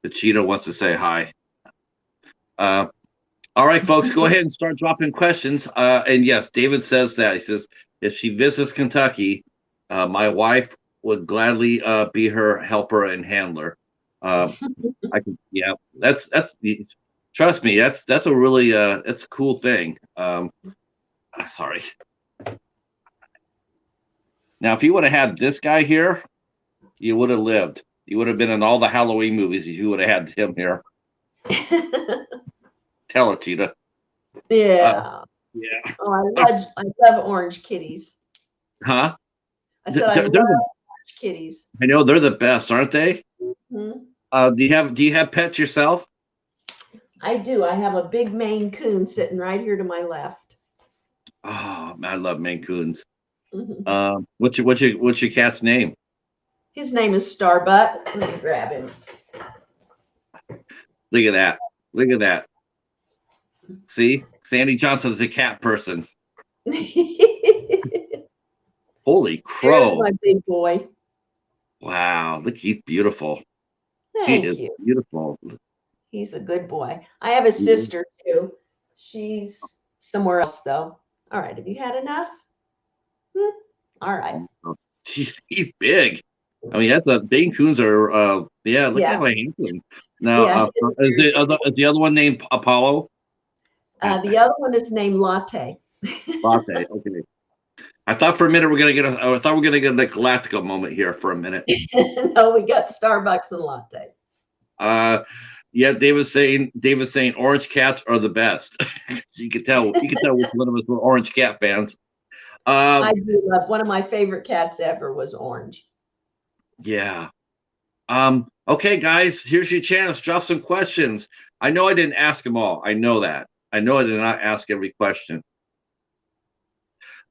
[SPEAKER 1] The Cheetah wants to say hi. All right, folks, go ahead and start dropping questions. And yes, David says that. He says, if she visits Kentucky, my wife would gladly be her helper and handler. Yeah, that's trust me, that's a really it's a cool thing. Sorry. Now, if you would have had this guy here, you would have lived. You would have been in all the Halloween movies if you would have had him here. Tell her, Cheetah.
[SPEAKER 2] Yeah.
[SPEAKER 1] Yeah.
[SPEAKER 2] Oh, I love orange kitties.
[SPEAKER 1] Huh?
[SPEAKER 2] I said I
[SPEAKER 1] They're
[SPEAKER 2] love
[SPEAKER 1] the,
[SPEAKER 2] orange kitties.
[SPEAKER 1] I know they're the best, aren't they?
[SPEAKER 2] Mhm.
[SPEAKER 1] Do you have pets yourself?
[SPEAKER 2] I do. I have a big Maine Coon sitting right here to my left.
[SPEAKER 1] Oh, man, I love Maine Coons.
[SPEAKER 2] Mhm.
[SPEAKER 1] What's your cat's name?
[SPEAKER 2] His name is Starbuck. Let me grab him.
[SPEAKER 1] Look at that. Look at that. See, Sandy Johnson's a cat person. Holy
[SPEAKER 2] There's
[SPEAKER 1] crow!
[SPEAKER 2] my big boy.
[SPEAKER 1] Wow, look, he's beautiful. He
[SPEAKER 2] Thank
[SPEAKER 1] is
[SPEAKER 2] you.
[SPEAKER 1] beautiful.
[SPEAKER 2] He's a good boy. I have a sister too. She's somewhere else though. All right. Have you had enough? All right.
[SPEAKER 1] He's big. I mean, that's a Maine Coons are. Yeah, look
[SPEAKER 2] Yeah.
[SPEAKER 1] how handsome. Now,
[SPEAKER 2] Yeah.
[SPEAKER 1] is the other one named Apollo?
[SPEAKER 2] The other one is named Latte.
[SPEAKER 1] Latte. Okay. I thought for a minute I thought we're gonna get the Galactica moment here for a minute.
[SPEAKER 2] No, we got Starbucks and Latte.
[SPEAKER 1] Yeah, David's saying orange cats are the best. You can tell which one of us were orange cat fans.
[SPEAKER 2] I do love, one of my favorite cats ever was Orange.
[SPEAKER 1] Yeah. Okay, guys, here's your chance. Drop some questions. I know I didn't ask them all. I know that. I know I did not ask every question.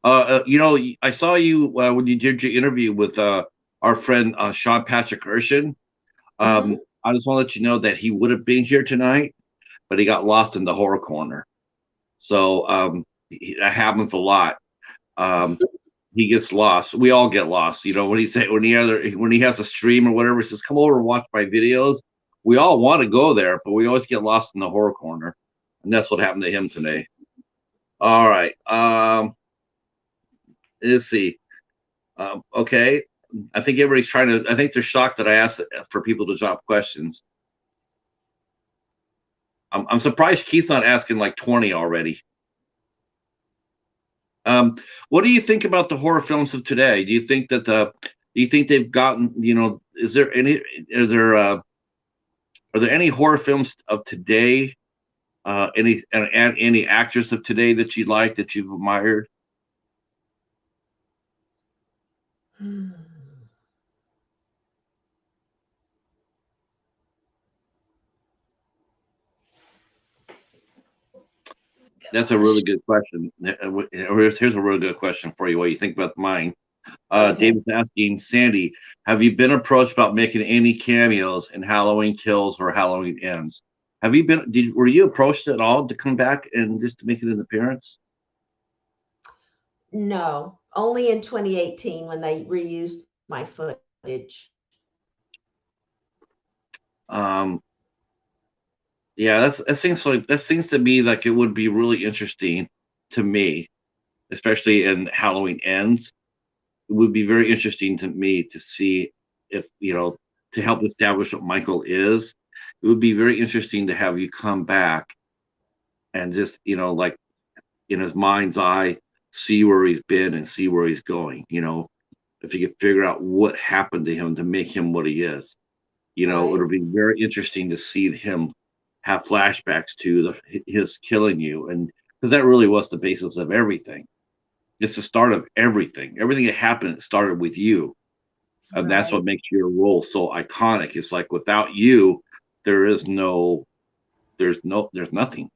[SPEAKER 1] I saw you when you did your interview with our friend Sean Patrick Urshan.
[SPEAKER 2] Mm-hmm.
[SPEAKER 1] I just want to let you know that he would have been here tonight, but he got lost in the horror corner. So that happens a lot. He gets lost. We all get lost. You know, when he has a stream or whatever, he says, "Come over and watch my videos." We all want to go there, but we always get lost in the horror corner, and that's what happened to him today. All right. Let's see. Okay. I think everybody's trying to. I think they're shocked that I asked for people to drop questions. I'm surprised Keith's not asking like 20 already. What do you think about the horror films of today? Do you think that do you think they've gotten, are there any horror films of today any actress of today that you like that you've admired?
[SPEAKER 2] Hmm.
[SPEAKER 1] That's a really
[SPEAKER 2] Gosh.
[SPEAKER 1] good question. Here's a really good question for you. What you think about mine?
[SPEAKER 2] Okay.
[SPEAKER 1] David's asking Sandy, have you been approached about making any cameos in Halloween Kills or Halloween Ends? Have you been? Were you approached at all to come back and just to make an appearance?
[SPEAKER 2] No, only in 2018 when they reused my footage.
[SPEAKER 1] Um, yeah, that seems to me like it would be really interesting to me, especially in Halloween Ends. It would be very interesting to me to see if to help establish what Michael is. It would be very interesting to have you come back and just like in his mind's eye, see where he's been and see where he's going. If you could figure out what happened to him to make him what he is,
[SPEAKER 2] Right.
[SPEAKER 1] it'll be very interesting to see him have flashbacks to his killing you, and because that really was the basis of everything. It's the start of everything. Everything that happened it started with you, and that's what
[SPEAKER 2] Right.
[SPEAKER 1] makes your role so iconic. It's like without you, there is there's nothing.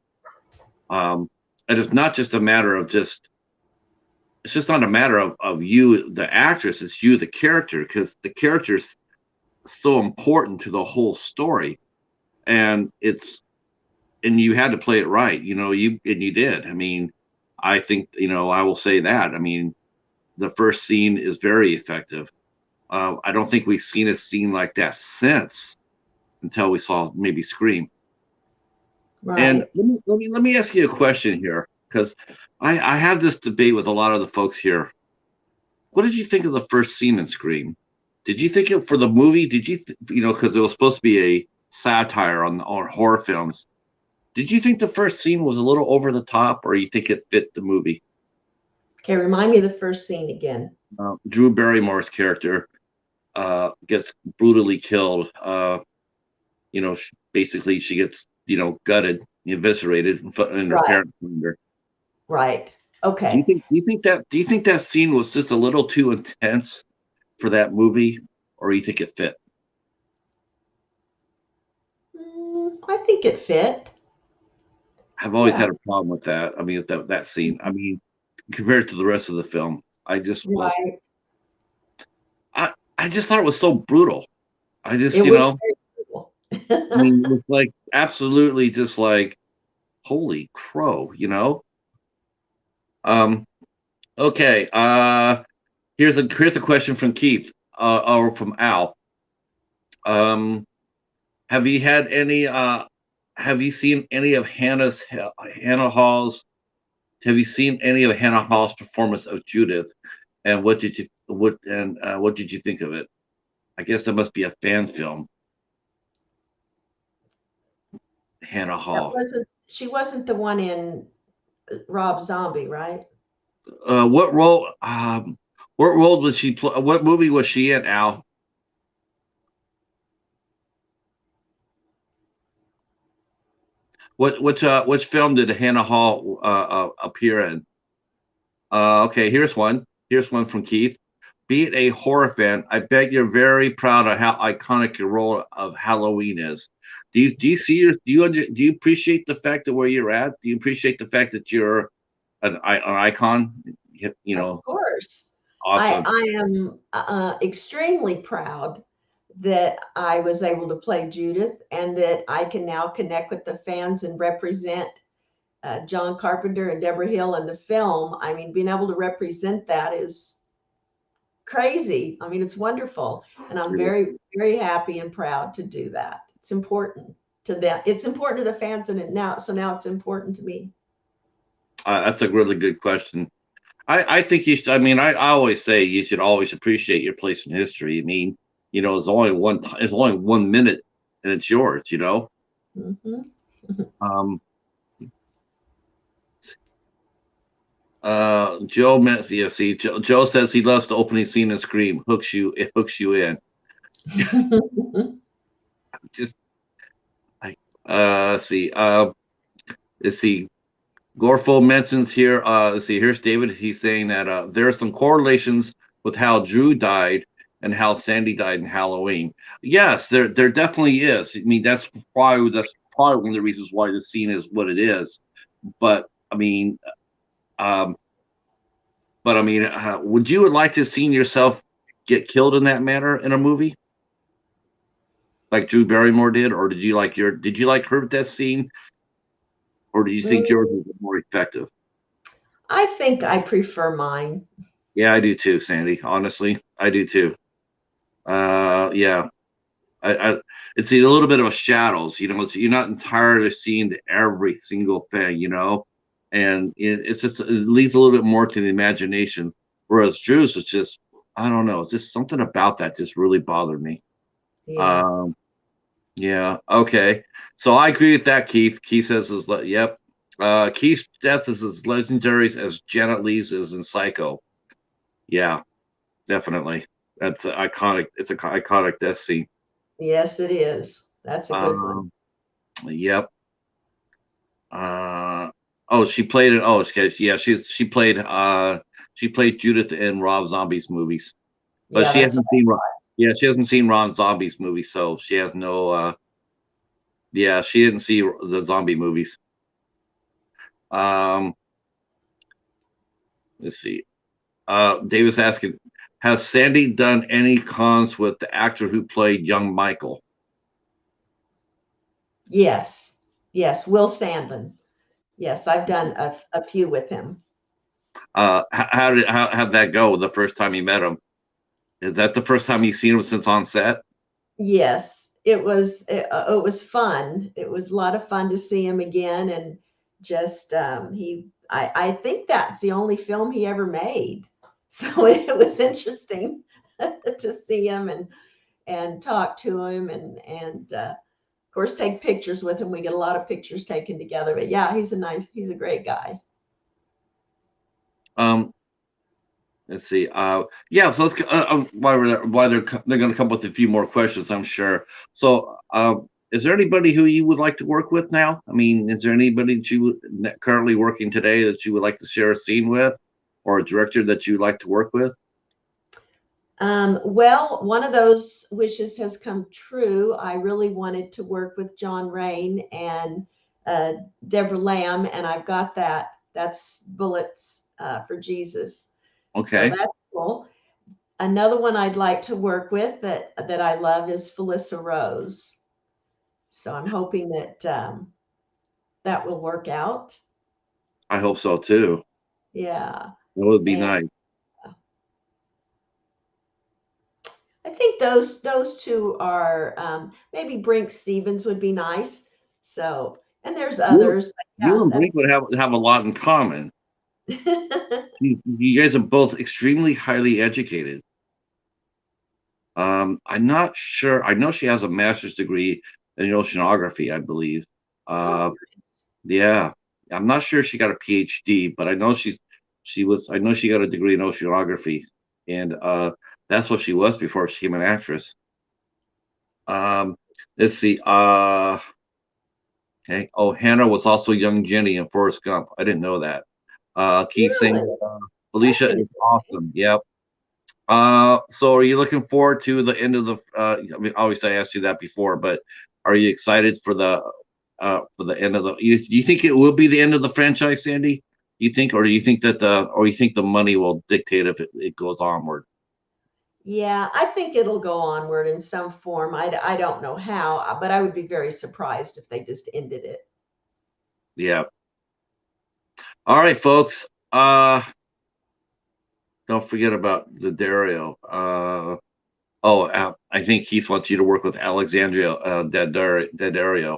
[SPEAKER 1] And it's not just a matter of just it's just not a matter of you the actress, it's you the character, because the character is so important to the whole story, and you had to play it right, you did. I mean, I think, I will say that. I mean, the first scene is very effective. I don't think we've seen a scene like that since, until we saw maybe Scream. And
[SPEAKER 2] Right.
[SPEAKER 1] let me ask you a question here, because I have this debate with a lot of the folks here. What did you think of the first scene in Scream? Did you think it for the movie? Did you, because it was supposed to be a satire on horror films? Did you think the first scene was a little over the top, or you think it fit the movie?
[SPEAKER 2] Okay, remind me of the first scene again.
[SPEAKER 1] Drew Barrymore's character gets brutally killed. Basically she gets gutted, eviscerated in her
[SPEAKER 2] Right.
[SPEAKER 1] parents' wonder.
[SPEAKER 2] Right.
[SPEAKER 1] Do you
[SPEAKER 2] Okay.
[SPEAKER 1] think that scene was just a little too intense for that movie, or you think it fit?
[SPEAKER 2] I think it fit.
[SPEAKER 1] I've always
[SPEAKER 2] Yeah.
[SPEAKER 1] had a problem with that. I mean, with that scene. I mean, compared to the rest of the film,
[SPEAKER 2] Right.
[SPEAKER 1] I just thought it was so brutal. I just,
[SPEAKER 2] It was very cool.
[SPEAKER 1] I mean, it was like absolutely just like holy crow. Um, okay. Here's a question from Keith, or from Al. Um, have you had any? Have you seen any of Hannah Hall's? Have you seen any of Hannah Hall's performance of Judith? And what did you think of it? I guess that must be a fan film. Hannah
[SPEAKER 2] That
[SPEAKER 1] Hall.
[SPEAKER 2] wasn't she wasn't the one in Rob Zombie, right?
[SPEAKER 1] What role? What role was she play? What movie was she in? Al. Which film did Hannah Hall appear in? Okay, here's one. Here's one from Keith. Being a horror fan, I bet you're very proud of how iconic your role of Halloween is. Do you see your do you appreciate the fact that where you're at? Do you appreciate the fact that you're an icon?
[SPEAKER 2] Of course.
[SPEAKER 1] Awesome.
[SPEAKER 2] I am extremely proud that I was able to play Judith and that I can now connect with the fans and represent John Carpenter and Deborah Hill in the film. I mean, being able to represent that is crazy. I mean, it's wonderful. And I'm very, very happy and proud to do that. It's important to them. It's important to the fans and now it's important to me.
[SPEAKER 1] That's a really good question. I think you should. I mean, I always say you should always appreciate your place in history. I mean, it's only 1 minute, and it's yours.
[SPEAKER 2] Hmm.
[SPEAKER 1] Um, Joe Messi, see, Joe says he loves the opening scene in Scream. It hooks you in. Just, I, let's see. let's see. Gorfo mentions here. Let's see. Here's David. He's saying that there are some correlations with how Drew died and how Sandy died in Halloween. Yes, there definitely is. I mean, that's probably one of the reasons why the scene is what it is. But I mean, um, would you have liked to have seen yourself get killed in that manner in a movie like Drew Barrymore did, or did you like her death scene, or do you think yours was more effective?
[SPEAKER 2] I think I prefer mine.
[SPEAKER 1] Yeah, I do too, Sandy. Honestly, I do too. Yeah, I it's a little bit of a shadows. You're not entirely seeing every single thing, and it's just it leaves a little bit more to the imagination. Whereas Drew's was just, I don't know, it's just something about that just really bothered me.
[SPEAKER 2] Yeah.
[SPEAKER 1] Um, yeah, okay, so I agree with that. Keith says yep. Keith's death is as legendary as Janet Leigh's is in Psycho. Yeah, definitely. That's iconic. It's an iconic death scene.
[SPEAKER 2] Yes, it is. That's a good one.
[SPEAKER 1] Um, yep. Uh, oh, she played it. Oh, yeah, she played Judith in Rob Zombie's movies, but
[SPEAKER 2] Yeah,
[SPEAKER 1] she
[SPEAKER 2] that's
[SPEAKER 1] hasn't seen. Yeah, she hasn't seen Rob Zombie's movies, so she has no. Yeah, she didn't see the zombie movies. Um, let's see. Davis asking, has Sandy done any cons with the actor who played young Michael?
[SPEAKER 2] yes. Yes, Will Sandlin. Yes, I've done a few with him.
[SPEAKER 1] How'd that go the first time you met him? Is that the first time you've seen him since on set?
[SPEAKER 2] Yes, it was fun. It was a lot of fun to see him again, and just I think that's the only film he ever made. So it was interesting to see him and talk to him and of course take pictures with him. We get a lot of pictures taken together. But yeah, he's a great guy.
[SPEAKER 1] Um, let's see. Yeah. So let's why they're going to come up with a few more questions, I'm sure. So, is there anybody who you would like to work with now? I mean, is there anybody that currently working today that you would like to share a scene with, or a director that you'd like to work with?
[SPEAKER 2] Well, one of those wishes has come true. I really wanted to work with John Rain and uh, Deborah Lamb, and I've got that. That's Bullets for Jesus. So
[SPEAKER 1] Okay,
[SPEAKER 2] that's cool. Another one I'd like to work with that I love is Felissa Rose. So I'm hoping that that will work out.
[SPEAKER 1] I hope so too.
[SPEAKER 2] Yeah.
[SPEAKER 1] That would be
[SPEAKER 2] And
[SPEAKER 1] nice.
[SPEAKER 2] I think those two are maybe Brink Stevens would be nice. So, and there's
[SPEAKER 1] You,
[SPEAKER 2] others, but
[SPEAKER 1] you and
[SPEAKER 2] yeah,
[SPEAKER 1] Brink would have a lot in common.
[SPEAKER 2] that,
[SPEAKER 1] You guys are both extremely highly educated. I'm not sure. I know she has a master's degree in oceanography, I believe.
[SPEAKER 2] oh,
[SPEAKER 1] Uh,
[SPEAKER 2] nice.
[SPEAKER 1] yeah, I'm not sure she got a PhD, but I know I know she got a degree in oceanography, and that's what she was before she became an actress. Um, let's see. Okay. Oh, Hannah was also young Jenny in Forrest Gump. I didn't know that. Keith
[SPEAKER 2] Really,
[SPEAKER 1] saying
[SPEAKER 2] that's
[SPEAKER 1] Alicia is
[SPEAKER 2] interesting.
[SPEAKER 1] awesome. Yep. So are you looking forward to the end of the? I mean, obviously I asked you that before, but are you excited for the end of the? Do you think it will be the end of the franchise, Sandy? You think, or do you think or you think the money will dictate if it goes onward?
[SPEAKER 2] Yeah, I think it'll go onward in some form. I don't know how, but I would be very surprised if they just ended it.
[SPEAKER 1] Yeah. All right, folks. Don't forget about the Dario. Oh, I think Keith wants you to work with Alexandria Daddario.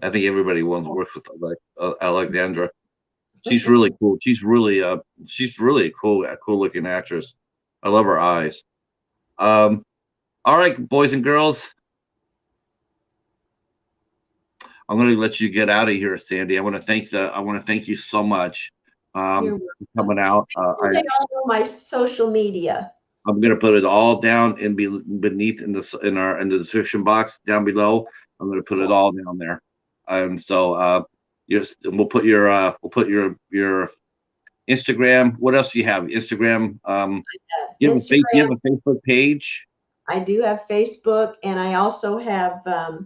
[SPEAKER 1] I think everybody wants to work with Alexandra. She's really cool. She's really a cool looking actress. I love her eyes. Um, all right, boys and girls, I'm going to let you get out of here, Sandy. I want to thank you so much
[SPEAKER 2] You're
[SPEAKER 1] for
[SPEAKER 2] welcome.
[SPEAKER 1] coming out.
[SPEAKER 2] They all know my social media.
[SPEAKER 1] I'm going to put it all down and be beneath in the description box down below. I'm going to put it all down there. And so we'll put your Instagram. What else do you have? Instagram. You have
[SPEAKER 2] Instagram.
[SPEAKER 1] a Facebook page.
[SPEAKER 2] I do have Facebook, and I also have a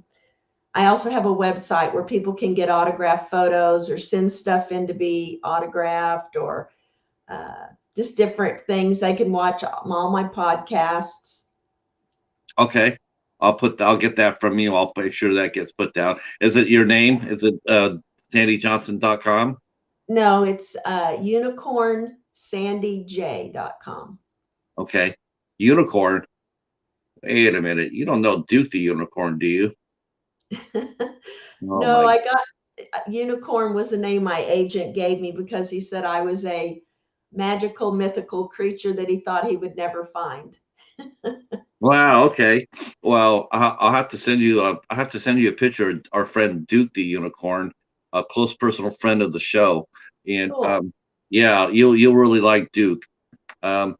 [SPEAKER 2] website where people can get autographed photos or send stuff in to be autographed, or just different things. They can watch all my podcasts.
[SPEAKER 1] Okay. I'll get that from you. I'll make sure that gets put down. Is it your name? Is it sandyjohnson.com?
[SPEAKER 2] No, it's unicornsandyj.com.
[SPEAKER 1] Okay. Unicorn. Wait a minute. You don't know Duke the Unicorn, do you? Oh
[SPEAKER 2] No,
[SPEAKER 1] my.
[SPEAKER 2] I got Unicorn was the name my agent gave me because he said I was a magical, mythical creature that he thought he would never find.
[SPEAKER 1] Wow. Okay. Well, I'll have to send you. I'll have to send you a picture of our friend Duke the Unicorn, a close personal friend of the show, and
[SPEAKER 2] Cool.
[SPEAKER 1] yeah, you'll really like Duke. Yeah.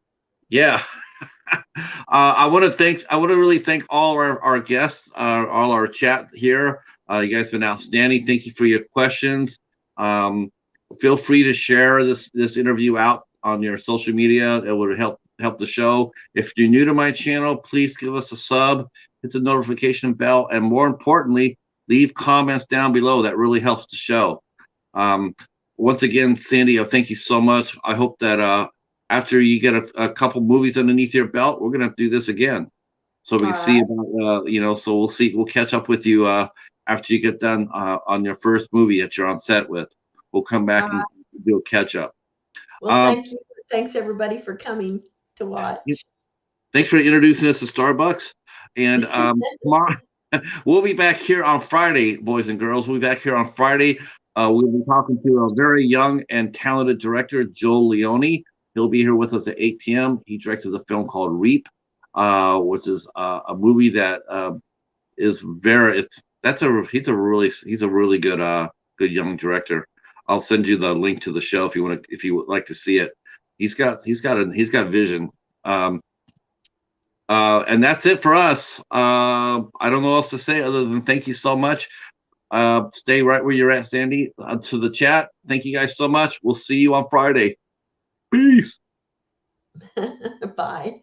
[SPEAKER 1] I want to really thank all our guests, all our chat here. You guys have been outstanding. Thank you for your questions. Um, Feel free to share this interview out on your social media. It would help the show. If you're new to my channel, please give us a sub, hit the notification bell, and more importantly, leave comments down below. That really helps the show. Um, Once again, Sandy, thank you so much. I hope that after you get a couple movies underneath your belt, we're gonna have to do this again, so we
[SPEAKER 2] All
[SPEAKER 1] can see
[SPEAKER 2] right.
[SPEAKER 1] about So we'll catch up with you after you get done on your first movie that you're on set with. We'll come
[SPEAKER 2] All
[SPEAKER 1] back and
[SPEAKER 2] right.
[SPEAKER 1] do a catch up.
[SPEAKER 2] Well,
[SPEAKER 1] Um,
[SPEAKER 2] thank you. Thanks everybody for coming to watch.
[SPEAKER 1] Thanks for introducing us to Starbucks. And tomorrow, we'll be back here on Friday, boys and girls. We'll be back here on Friday. We'll be talking to a very young and talented director, Joel Leone. He'll be here with us at 8 p.m. He directed a film called Reap, which is a movie that is very. He's a really good young director. I'll send you the link to the show if you would like to see it. He's got vision. Um, and that's it for us. I don't know what else to say other than thank you so much. Stay right where you're at, Sandy. To the chat, thank you guys so much. We'll see you on Friday. Peace.
[SPEAKER 2] Bye.